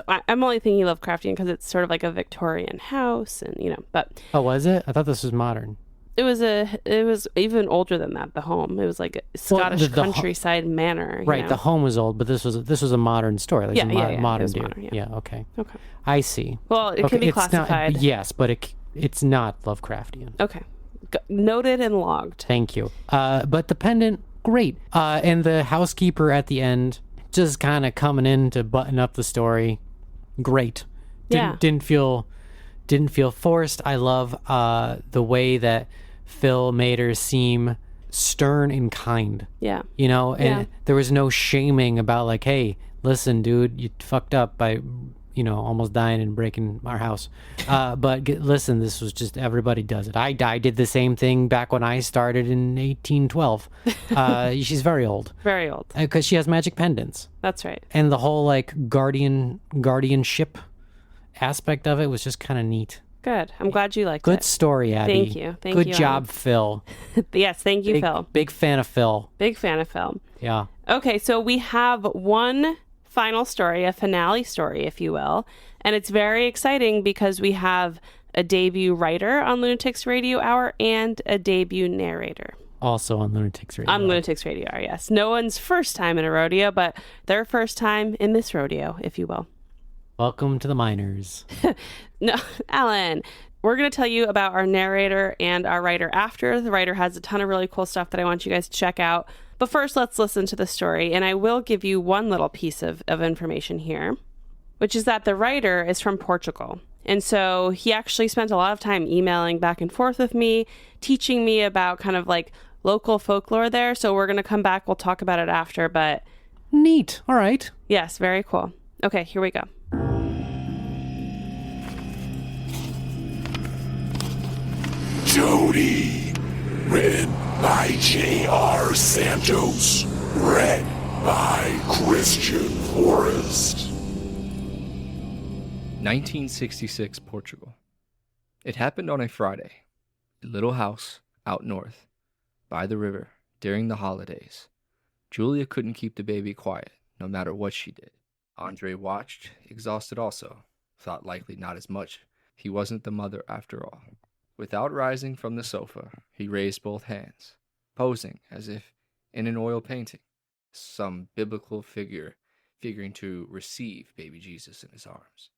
[SPEAKER 1] I'm only thinking Lovecraftian because it's sort of like a Victorian house and, but...
[SPEAKER 2] Oh, was it? I thought this was modern.
[SPEAKER 1] It was even older than that, the home. It was like a Scottish countryside manor.
[SPEAKER 2] Right, the home was old, but this was a modern story. Like modern dude.
[SPEAKER 1] Modern,
[SPEAKER 2] yeah, okay.
[SPEAKER 1] Okay.
[SPEAKER 2] I see.
[SPEAKER 1] Well, it can be classified.
[SPEAKER 2] Yes, but it's not Lovecraftian.
[SPEAKER 1] Okay. Noted and logged.
[SPEAKER 2] Thank you. But the pendant, great. And the housekeeper at the end, just kind of coming in to button up the story, great. Didn't feel forced. I love the way that Phil made her seem stern and kind.
[SPEAKER 1] Yeah.
[SPEAKER 2] And there was no shaming about like, hey, listen, dude, you fucked up by, almost dying and breaking our house. But listen, this was just, everybody does it. I did the same thing back when I started in 1812. She's very old.
[SPEAKER 1] Very old.
[SPEAKER 2] Because she has magic pendants.
[SPEAKER 1] That's right.
[SPEAKER 2] And the whole like guardianship aspect of it was just kind of neat.
[SPEAKER 1] Good. I'm glad you liked it.
[SPEAKER 2] Good story, Abby.
[SPEAKER 1] Thank you.
[SPEAKER 2] Good job, Phil.
[SPEAKER 1] Yes, thank you, Phil.
[SPEAKER 2] Big fan of Phil.
[SPEAKER 1] Big fan of Phil.
[SPEAKER 2] Yeah.
[SPEAKER 1] Okay, so we have one final story, a finale story, if you will. And it's very exciting because we have a debut writer on Lunatics Radio Hour and a debut narrator.
[SPEAKER 2] Also on Lunatics Radio Hour.
[SPEAKER 1] On Lunatics Radio Hour, yes. No one's first time in a rodeo, but their first time in this rodeo, if you will.
[SPEAKER 2] Welcome to the miners.
[SPEAKER 1] No, Alan, we're going to tell you about our narrator and our writer after. The writer has a ton of really cool stuff that I want you guys to check out. But first, let's listen to the story. And I will give you one little piece of information here, which is that the writer is from Portugal. And so he actually spent a lot of time emailing back and forth with me, teaching me about kind of like local folklore there. So we're going to come back. We'll talk about it after. But
[SPEAKER 2] neat. All right.
[SPEAKER 1] Yes, very cool. Okay, here we go.
[SPEAKER 3] Jody, written by J.R. Santos, read by Christian Forrest.
[SPEAKER 6] 1966 Portugal. It happened on a Friday. A little house out north, by the river, during the holidays. Julia couldn't keep the baby quiet, no matter what she did. Andre watched, exhausted also, thought likely not as much. He wasn't the mother after all. Without rising from the sofa, he raised both hands, posing as if in an oil painting, some biblical figure figuring to receive baby Jesus in his arms.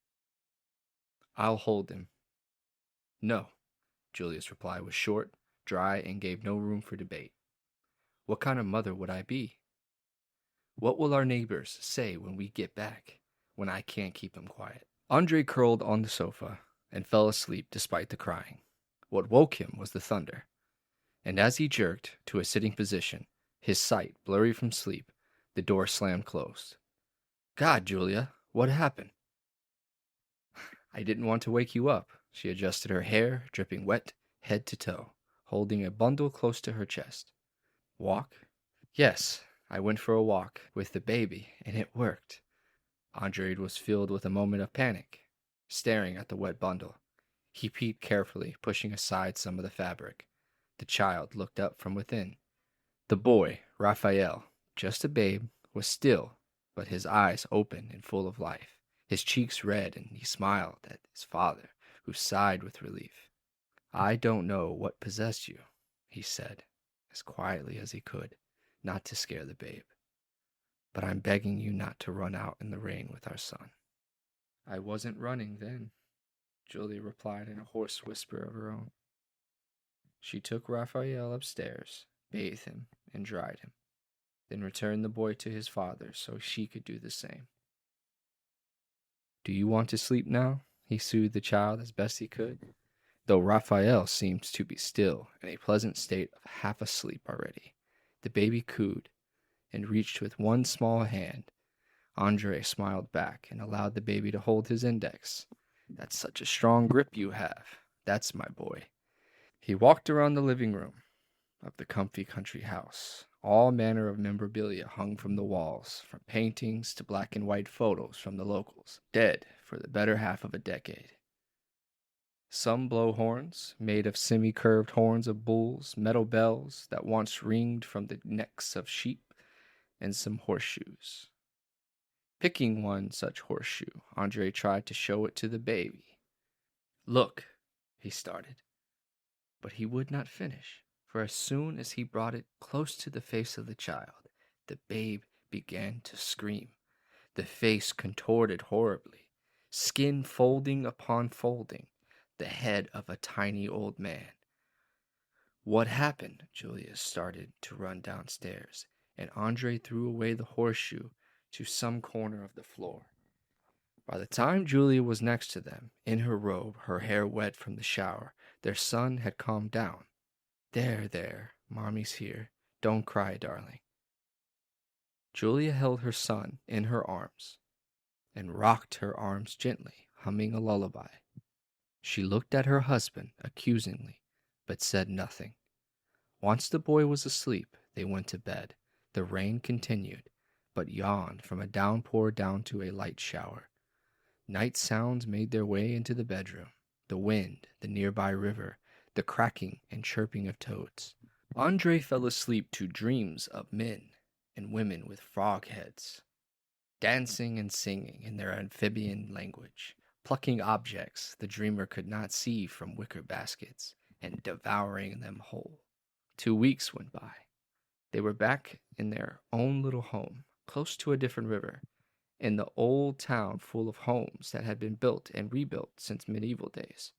[SPEAKER 6] I'll hold him. No, Julia's reply was short, dry, and gave no room for debate. What kind of mother would I be? What will our neighbors say when we get back? when I can't keep him quiet. Andre curled on the sofa and fell asleep despite the crying. What woke him was the thunder, and as he jerked to a sitting position, his sight blurry from sleep, the door slammed closed. God, Julia, what happened? I didn't want to wake you up. She adjusted her hair, dripping wet, head to toe, holding a bundle close to her chest. Walk? Yes, I went for a walk with the baby, and it worked. Andre was filled with a moment of panic, staring at the wet bundle. He peeped carefully, pushing aside some of the fabric. The child looked up from within. The boy, Raphael, just a babe, was still, but his eyes open and full of life, his cheeks red, and he smiled at his father, who sighed with relief. I don't know what possessed you, he said, as quietly as he could, not to scare the babe. But I'm begging you not to run out in the rain with our son. I wasn't running then, Julia replied in a hoarse whisper of her own. She took Raphael upstairs, bathed him, and dried him, then returned the boy to his father so she could do the same. Do you want to sleep now? He soothed the child as best he could, though Raphael seemed to be still in a pleasant state of half asleep already. The baby cooed and reached with one small hand. Andre smiled back and allowed the baby to hold his index. That's such a strong grip you have. That's my boy. He walked around the living room of the comfy country house. All manner of memorabilia hung from the walls, from paintings to black and white photos from the locals, dead for the better half of a decade. Some blow horns, made of semi-curved horns of bulls, metal bells that once ringed from the necks of sheep, and some horseshoes. Picking one such horseshoe, Andre tried to show it to the baby. Look, he started, but he would not finish, for as soon as he brought it close to the face of the child, the babe began to scream. The face contorted horribly, skin folding upon folding, the head of a tiny old man. What happened? Julia started to run downstairs, and Andre threw away the horseshoe to some corner of the floor. By the time Julia was next to them, in her robe, her hair wet from the shower, their son had calmed down. There, Mommy's here. Don't cry, darling. Julia held her son in her arms and rocked her arms gently, humming a lullaby. She looked at her husband accusingly, but said nothing. Once the boy was asleep, they went to bed. The rain continued, but yawned from a downpour down to a light shower. Night sounds made their way into the bedroom. The wind, the nearby river, the cracking and chirping of toads. Andre fell asleep to dreams of men and women with frog heads, dancing and singing in their amphibian language, plucking objects the dreamer could not see from wicker baskets, and devouring them whole. 2 weeks went by. They were back in their own little home, close to a different river, in the old town full of homes that had been built and rebuilt since medieval days.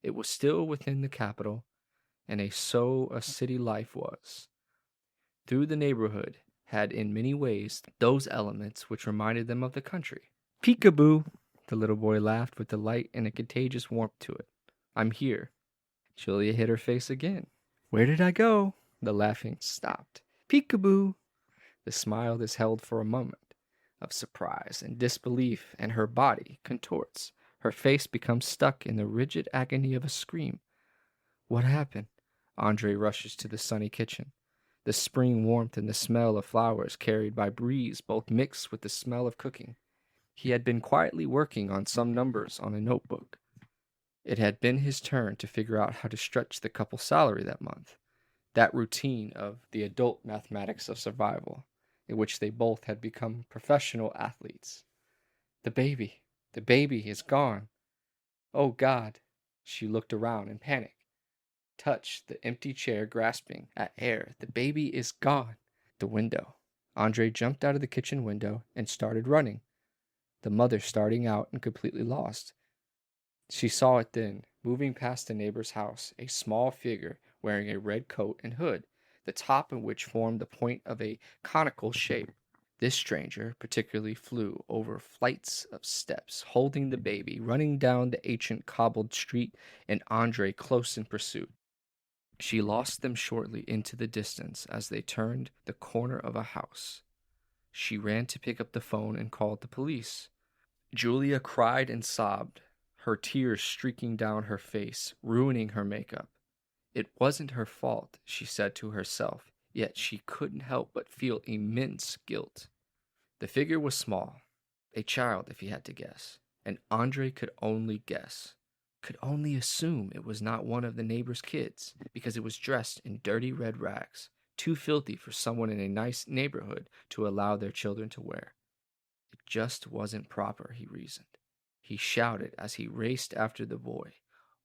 [SPEAKER 6] It was still within the capital, and so a city life was. Through the neighborhood had in many ways those elements which reminded them of the country. Peekaboo! The little boy laughed with delight and a contagious warmth to it. I'm here. Julia hid her face again. Where did I go? The laughing stopped. Peekaboo! The smile is held for a moment of surprise and disbelief, and her body contorts. Her face becomes stuck in the rigid agony of a scream. What happened? Andre rushes to the sunny kitchen. The spring warmth and the smell of flowers carried by breeze both mix with the smell of cooking. He had been quietly working on some numbers on a notebook. It had been his turn to figure out how to stretch the couple's salary that month. That routine of the adult mathematics of survival, in which they both had become professional athletes. The baby is gone. Oh God! She looked around in panic, touched the empty chair, grasping at air. The baby is gone. The window. Andre jumped out of the kitchen window and started running. The mother starting out and completely lost. She saw it then, moving past the neighbor's house, a small figure wearing a red coat and hood, the top of which formed the point of a conical shape. This stranger particularly flew over flights of steps, holding the baby, running down the ancient cobbled street, and Andre close in pursuit. She lost them shortly into the distance as they turned the corner of a house. She ran to pick up the phone and called the police. Julia cried and sobbed, her tears streaking down her face, ruining her makeup. It wasn't her fault, she said to herself, yet she couldn't help but feel immense guilt. The figure was small, a child if he had to guess, and Andre could only guess, could only assume it was not one of the neighbor's kids, because it was dressed in dirty red rags, too filthy for someone in a nice neighborhood to allow their children to wear. It just wasn't proper, he reasoned. He shouted as he raced after the boy.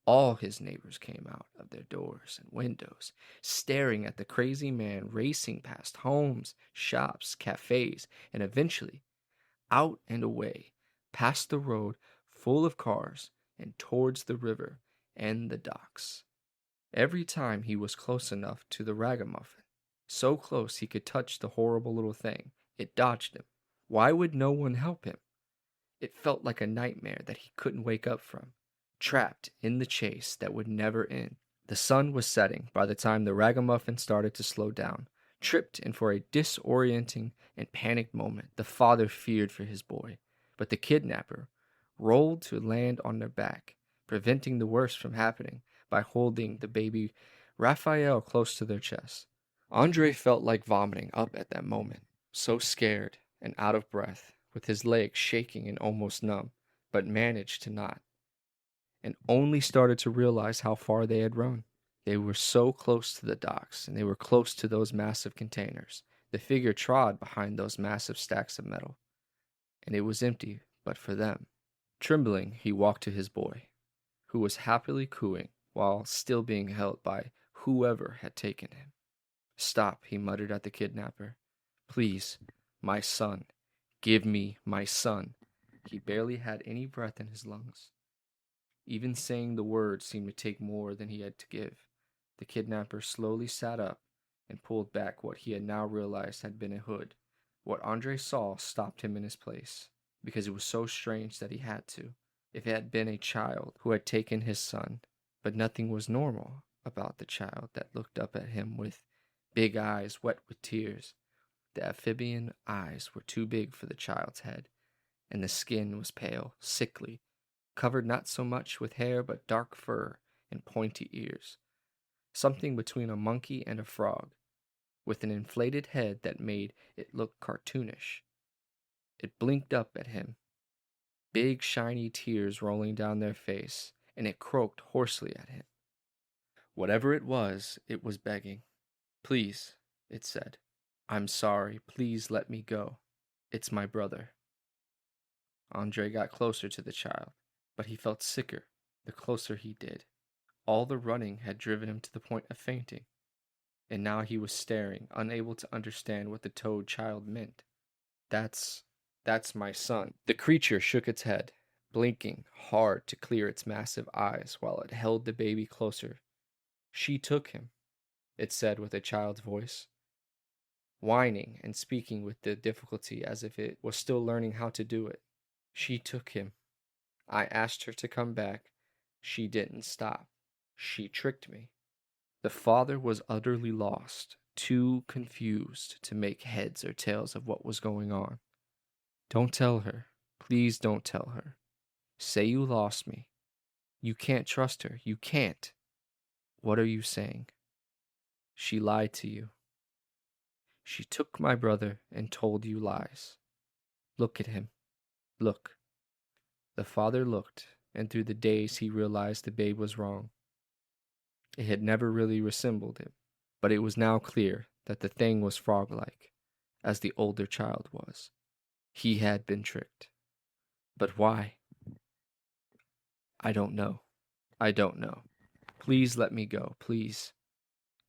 [SPEAKER 6] All his neighbors came out of their doors and windows, staring at the crazy man racing past homes, shops, cafes, and eventually out and away, past the road full of cars and towards the river and the docks. Every time he was close enough to the ragamuffin, so close he could touch the horrible little thing, it dodged him. Why would no one help him? It felt like a nightmare that he couldn't wake up from, trapped in the chase that would never end. The sun was setting by the time the ragamuffin started to slow down. Tripped and for a disorienting and panicked moment, the father feared for his boy, but the kidnapper rolled to land on their back, preventing the worst from happening by holding the baby Raphael close to their chest. Andre felt like vomiting up at that moment, so scared and out of breath, with his legs shaking and almost numb, but managed to not, and only started to realize how far they had run. They were so close to the docks, and they were close to those massive containers. The figure trod behind those massive stacks of metal, and it was empty but for them. Trembling, he walked to his boy, who was happily cooing while still being held by whoever had taken him. "Stop," he muttered at the kidnapper. "Please, my son. Give me my son." He barely had any breath in his lungs. Even saying the words seemed to take more than he had to give. The kidnapper slowly sat up and pulled back what he had now realized had been a hood. What Andre saw stopped him in his place, because it was so strange that he had to. If it had been a child who had taken his son, but nothing was normal about the child that looked up at him with big eyes wet with tears. The amphibian eyes were too big for the child's head, and the skin was pale, sickly, covered not so much with hair but dark fur and pointy ears. Something between a monkey and a frog, with an inflated head that made it look cartoonish. It blinked up at him, big shiny tears rolling down their face, and it croaked hoarsely at him. Whatever it was begging. "Please," it said. "I'm sorry. Please let me go. It's my brother." Andre got closer to the child, but he felt sicker the closer he did. All the running had driven him to the point of fainting, and now he was staring, unable to understand what the toad child meant. That's my son." The creature shook its head, blinking hard to clear its massive eyes while it held the baby closer. "She took him," it said with a child's voice, whining and speaking with the difficulty as if it was still learning how to do it. "She took him. I asked her to come back. She didn't stop. She tricked me." The father was utterly lost, too confused to make heads or tails of what was going on. "Don't tell her. Please don't tell her. Say you lost me. You can't trust her. You can't." "What are you saying?" "She lied to you. She took my brother and told you lies. Look at him. Look." The father looked, and through the daze he realized the babe was wrong. It had never really resembled him, but it was now clear that the thing was frog-like, as the older child was. He had been tricked. But why? I don't know. Please let me go, please."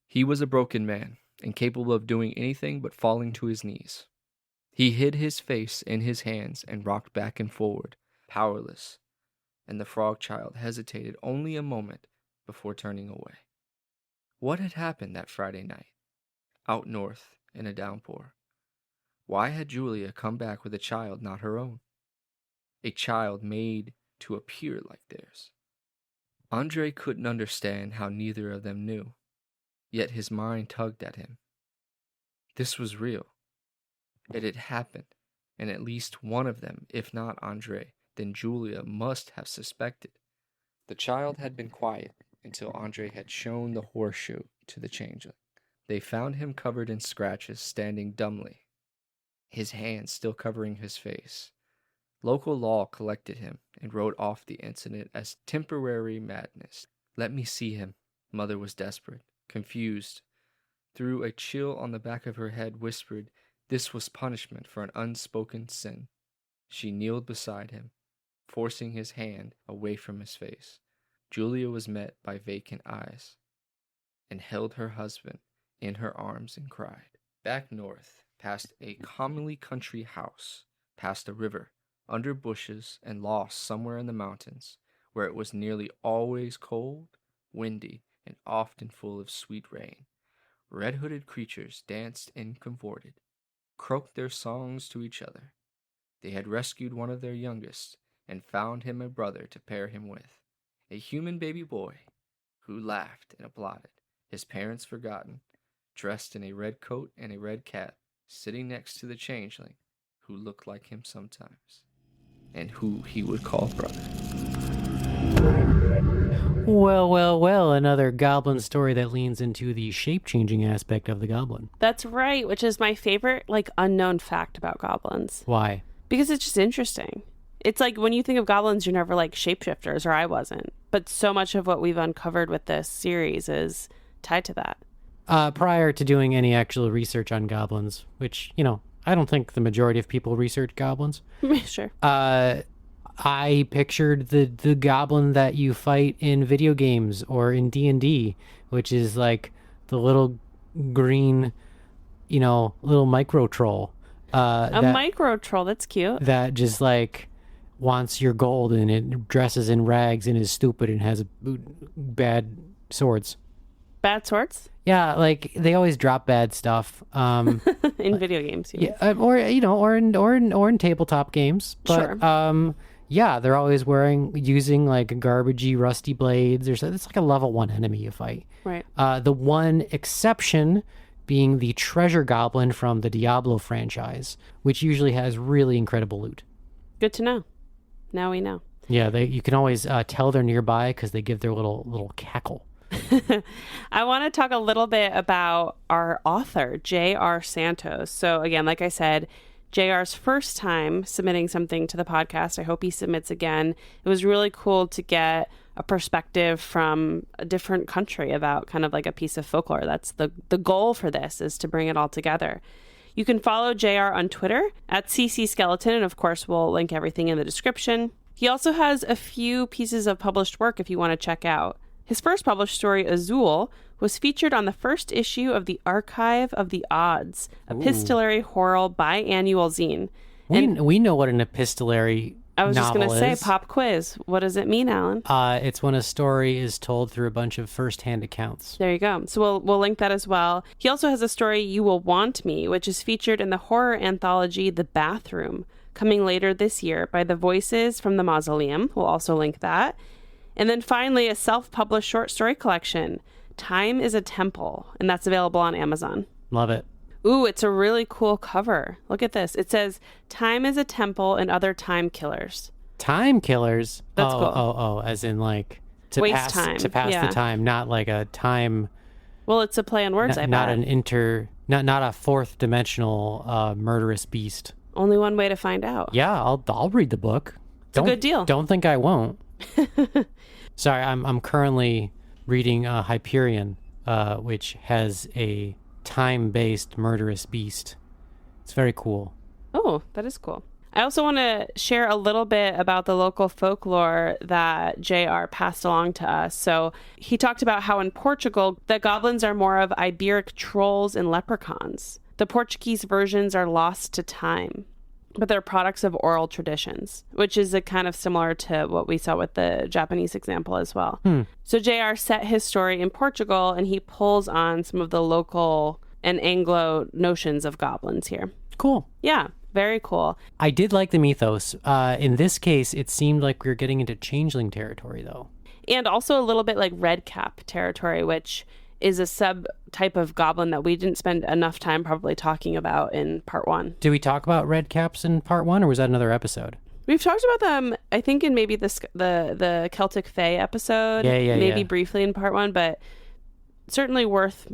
[SPEAKER 6] He was a broken man, incapable of doing anything but falling to his knees. He hid his face in his hands and rocked back and forward, powerless, and the frog child hesitated only a moment before turning away. What had happened that Friday night, out north in a downpour? Why had Julia come back with a child not her own? A child made to appear like theirs. Andre couldn't understand how neither of them knew, yet his mind tugged at him. This was real. It had happened, and at least one of them, if not Andre, then Julia must have suspected. The child had been quiet until Andre had shown the horseshoe to the changeling. They found him covered in scratches, standing dumbly, his hands still covering his face. Local law collected him and wrote off the incident as temporary madness. Let me see him. Mother was desperate, confused. Through a chill on the back of her head, whispered, this was punishment for an unspoken sin. She kneeled beside him, forcing his hand away from his face. Julia was met by vacant eyes and held her husband in her arms and cried. Back north, past a commonly country house, past a river, under bushes, and lost somewhere in the mountains, where it was nearly always cold, windy, and often full of sweet rain. Red-hooded creatures danced and cavorted, croaked their songs to each other. They had rescued one of their youngest and found him a brother to pair him with, a human baby boy who laughed and applauded, his parents forgotten, dressed in a red coat and a red cap, sitting next to the changeling, who looked like him sometimes, and who he would call brother.
[SPEAKER 2] Well, another goblin story that leans into the shape-changing aspect of the goblin.
[SPEAKER 1] That's right, which is my favorite, unknown fact about goblins.
[SPEAKER 2] Why?
[SPEAKER 1] Because it's just interesting. It's like when you think of goblins, you're never like shapeshifters, or I wasn't. But so much of what we've uncovered with this series is tied to that.
[SPEAKER 2] Prior to doing any actual research on goblins, which, I don't think the majority of people research goblins.
[SPEAKER 1] Sure.
[SPEAKER 2] I pictured the goblin that you fight in video games or in D&D, which is like the little green, little micro troll.
[SPEAKER 1] Micro troll, that's cute.
[SPEAKER 2] That just wants your gold, and it dresses in rags and is stupid and has bad swords.
[SPEAKER 1] Bad swords?
[SPEAKER 2] Yeah, they always drop bad stuff.
[SPEAKER 1] In video games,
[SPEAKER 2] or in tabletop games. But
[SPEAKER 1] sure.
[SPEAKER 2] Yeah, they're always using garbagey, rusty blades. It's like a level 1 enemy you fight.
[SPEAKER 1] Right.
[SPEAKER 2] The one exception being the treasure goblin from the Diablo franchise, which usually has really incredible loot.
[SPEAKER 1] Good to know. Now we know.
[SPEAKER 2] Yeah, you can always tell they're nearby because they give their little cackle.
[SPEAKER 1] I want to talk a little bit about our author, J.R. Santos. So again, like I said, JR's first time submitting something to the podcast. I hope he submits again. It was really cool to get a perspective from a different country about kind of like a piece of folklore. That's the goal for this, is to bring it all together. You can follow JR on Twitter at @CCSkeleton, and of course we'll link everything in the description. He also has a few pieces of published work if you want to check out. His first published story, Azul, was featured on the first issue of the Archive of the Odds, epistolary horror biannual zine.
[SPEAKER 2] We know what an epistolary
[SPEAKER 1] I was just going to say,
[SPEAKER 2] is.
[SPEAKER 1] pop quiz. What does it mean, Alan?
[SPEAKER 2] It's when a story is told through a bunch of first-hand accounts.
[SPEAKER 1] There you go. So we'll link that as well. He also has a story, You Will Want Me, which is featured in the horror anthology The Bathroom, coming later this year by the Voices from the Mausoleum. We'll also link that. And then finally, a self-published short story collection, Time is a Temple, and that's available on Amazon.
[SPEAKER 2] Love it.
[SPEAKER 1] Ooh, it's a really cool cover. Look at this. It says, Time is a Temple and Other Time Killers.
[SPEAKER 2] Time killers?
[SPEAKER 1] That's cool.
[SPEAKER 2] Oh, as in to
[SPEAKER 1] waste
[SPEAKER 2] pass
[SPEAKER 1] time.
[SPEAKER 2] To pass the time, not like a time.
[SPEAKER 1] Well, it's a play on words, I bet.
[SPEAKER 2] Not a fourth dimensional murderous beast.
[SPEAKER 1] Only one way to find out.
[SPEAKER 2] Yeah, I'll read the book.
[SPEAKER 1] It's a good deal.
[SPEAKER 2] Don't think I won't. Sorry, I'm currently reading Hyperion, which has a time-based murderous beast. It's very cool.
[SPEAKER 1] Oh, that is cool. I also want to share a little bit about the local folklore that JR passed along to us. So he talked about how in Portugal, the goblins are more of Iberic trolls and leprechauns. The Portuguese versions are lost to time, but they're products of oral traditions, which is a kind of similar to what we saw with the Japanese example as well. So JR set his story in Portugal, and he pulls on some of the local and Anglo notions of goblins here.
[SPEAKER 2] Cool.
[SPEAKER 1] Yeah, very cool.
[SPEAKER 2] I did like the mythos. In this case, it seemed like we were getting into changeling territory, though.
[SPEAKER 1] And also a little bit like red cap territory, which is a subtype of goblin that we didn't spend enough time probably talking about in part 1.
[SPEAKER 2] Did we talk about red caps in part 1, or was that another episode?
[SPEAKER 1] We've talked about them, I think, in maybe the Celtic Fae episode. Maybe briefly in part 1, but certainly worth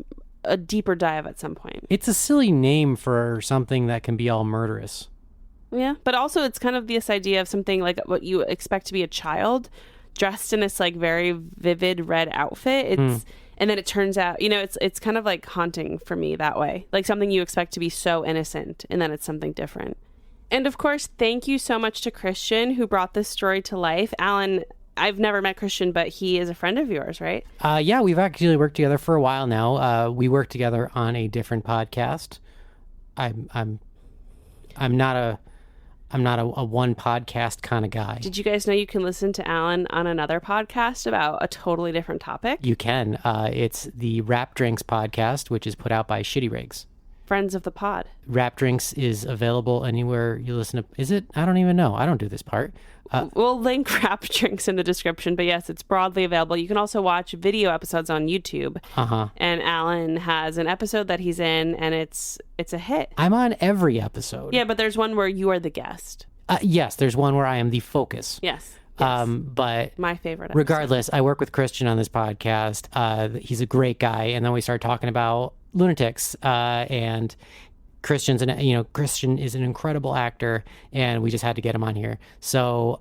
[SPEAKER 1] a deeper dive at some point.
[SPEAKER 2] It's a silly name for something that can be all murderous.
[SPEAKER 1] Yeah, but also it's kind of this idea of something like what you expect to be a child dressed in this like very vivid red outfit. And then it turns out, it's kind of like haunting for me that way. Like something you expect to be so innocent, and then it's something different. And of course, thank you so much to Christian, who brought this story to life. Alan, I've never met Christian, but he is a friend of yours, right?
[SPEAKER 2] Yeah, we've actually worked together for a while now. We work together on a different podcast. I'm not a one podcast kind of guy.
[SPEAKER 1] Did you guys know you can listen to Alan on another podcast about a totally different topic?
[SPEAKER 2] You can. It's the Rap Drinks podcast, which is put out by Shitty Rigs.
[SPEAKER 1] Friends of the pod.
[SPEAKER 2] Rap Drinks is available anywhere you listen to. Is it? I don't even know. I don't do this part.
[SPEAKER 1] We'll link Rap Drinks in the description, but yes, it's broadly available. You can also watch video episodes on YouTube. And Alan has an episode that he's in, and it's a hit.
[SPEAKER 2] I'm on every episode.
[SPEAKER 1] Yeah, but there's one where you are the guest.
[SPEAKER 2] Yes, there's one where I am the focus.
[SPEAKER 1] Yes.
[SPEAKER 2] But
[SPEAKER 1] my favorite episode.
[SPEAKER 2] Regardless, I work with Christian on this podcast. He's a great guy, and then we start talking about Lunatics, and Christian is an incredible actor, and we just had to get him on here. So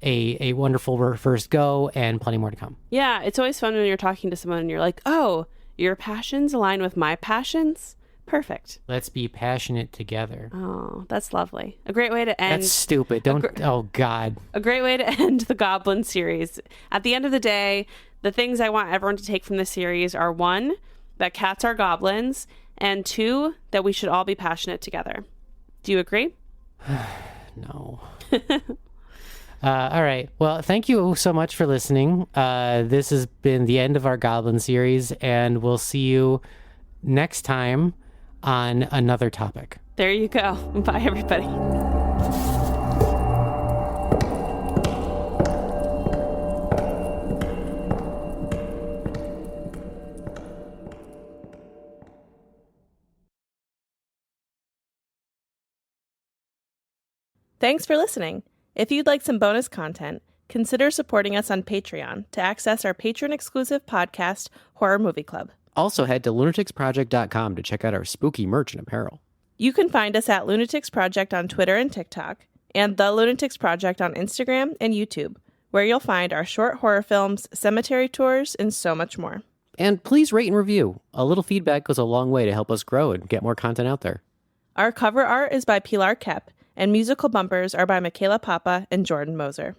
[SPEAKER 2] a wonderful first go, and plenty more to come.
[SPEAKER 1] Yeah, it's always fun when you're talking to someone and you're like, oh, your passions align with my passions. Perfect.
[SPEAKER 2] Let's be passionate together.
[SPEAKER 1] Oh, that's lovely. A great way to end.
[SPEAKER 2] That's stupid. Oh, God.
[SPEAKER 1] A great way to end the Goblin series. At the end of the day, the things I want everyone to take from this series are 1, that cats are goblins, and 2, that we should all be passionate together. Do you agree?
[SPEAKER 2] No. All right. Well, thank you so much for listening. This has been the end of our Goblin series, and we'll see you next time on another topic.
[SPEAKER 1] There you go. Bye, everybody. Thanks for listening. If you'd like some bonus content, consider supporting us on Patreon to access our patron-exclusive podcast, Horror Movie Club.
[SPEAKER 2] Also, head to lunaticsproject.com to check out our spooky merch and apparel.
[SPEAKER 1] You can find us at Lunatics Project on Twitter and TikTok, and The Lunatics Project on Instagram and YouTube, where you'll find our short horror films, cemetery tours, and so much more.
[SPEAKER 2] And please rate and review. A little feedback goes a long way to help us grow and get more content out there.
[SPEAKER 1] Our cover art is by Pilar Kep, and musical bumpers are by Michaela Papa and Jordan Moser.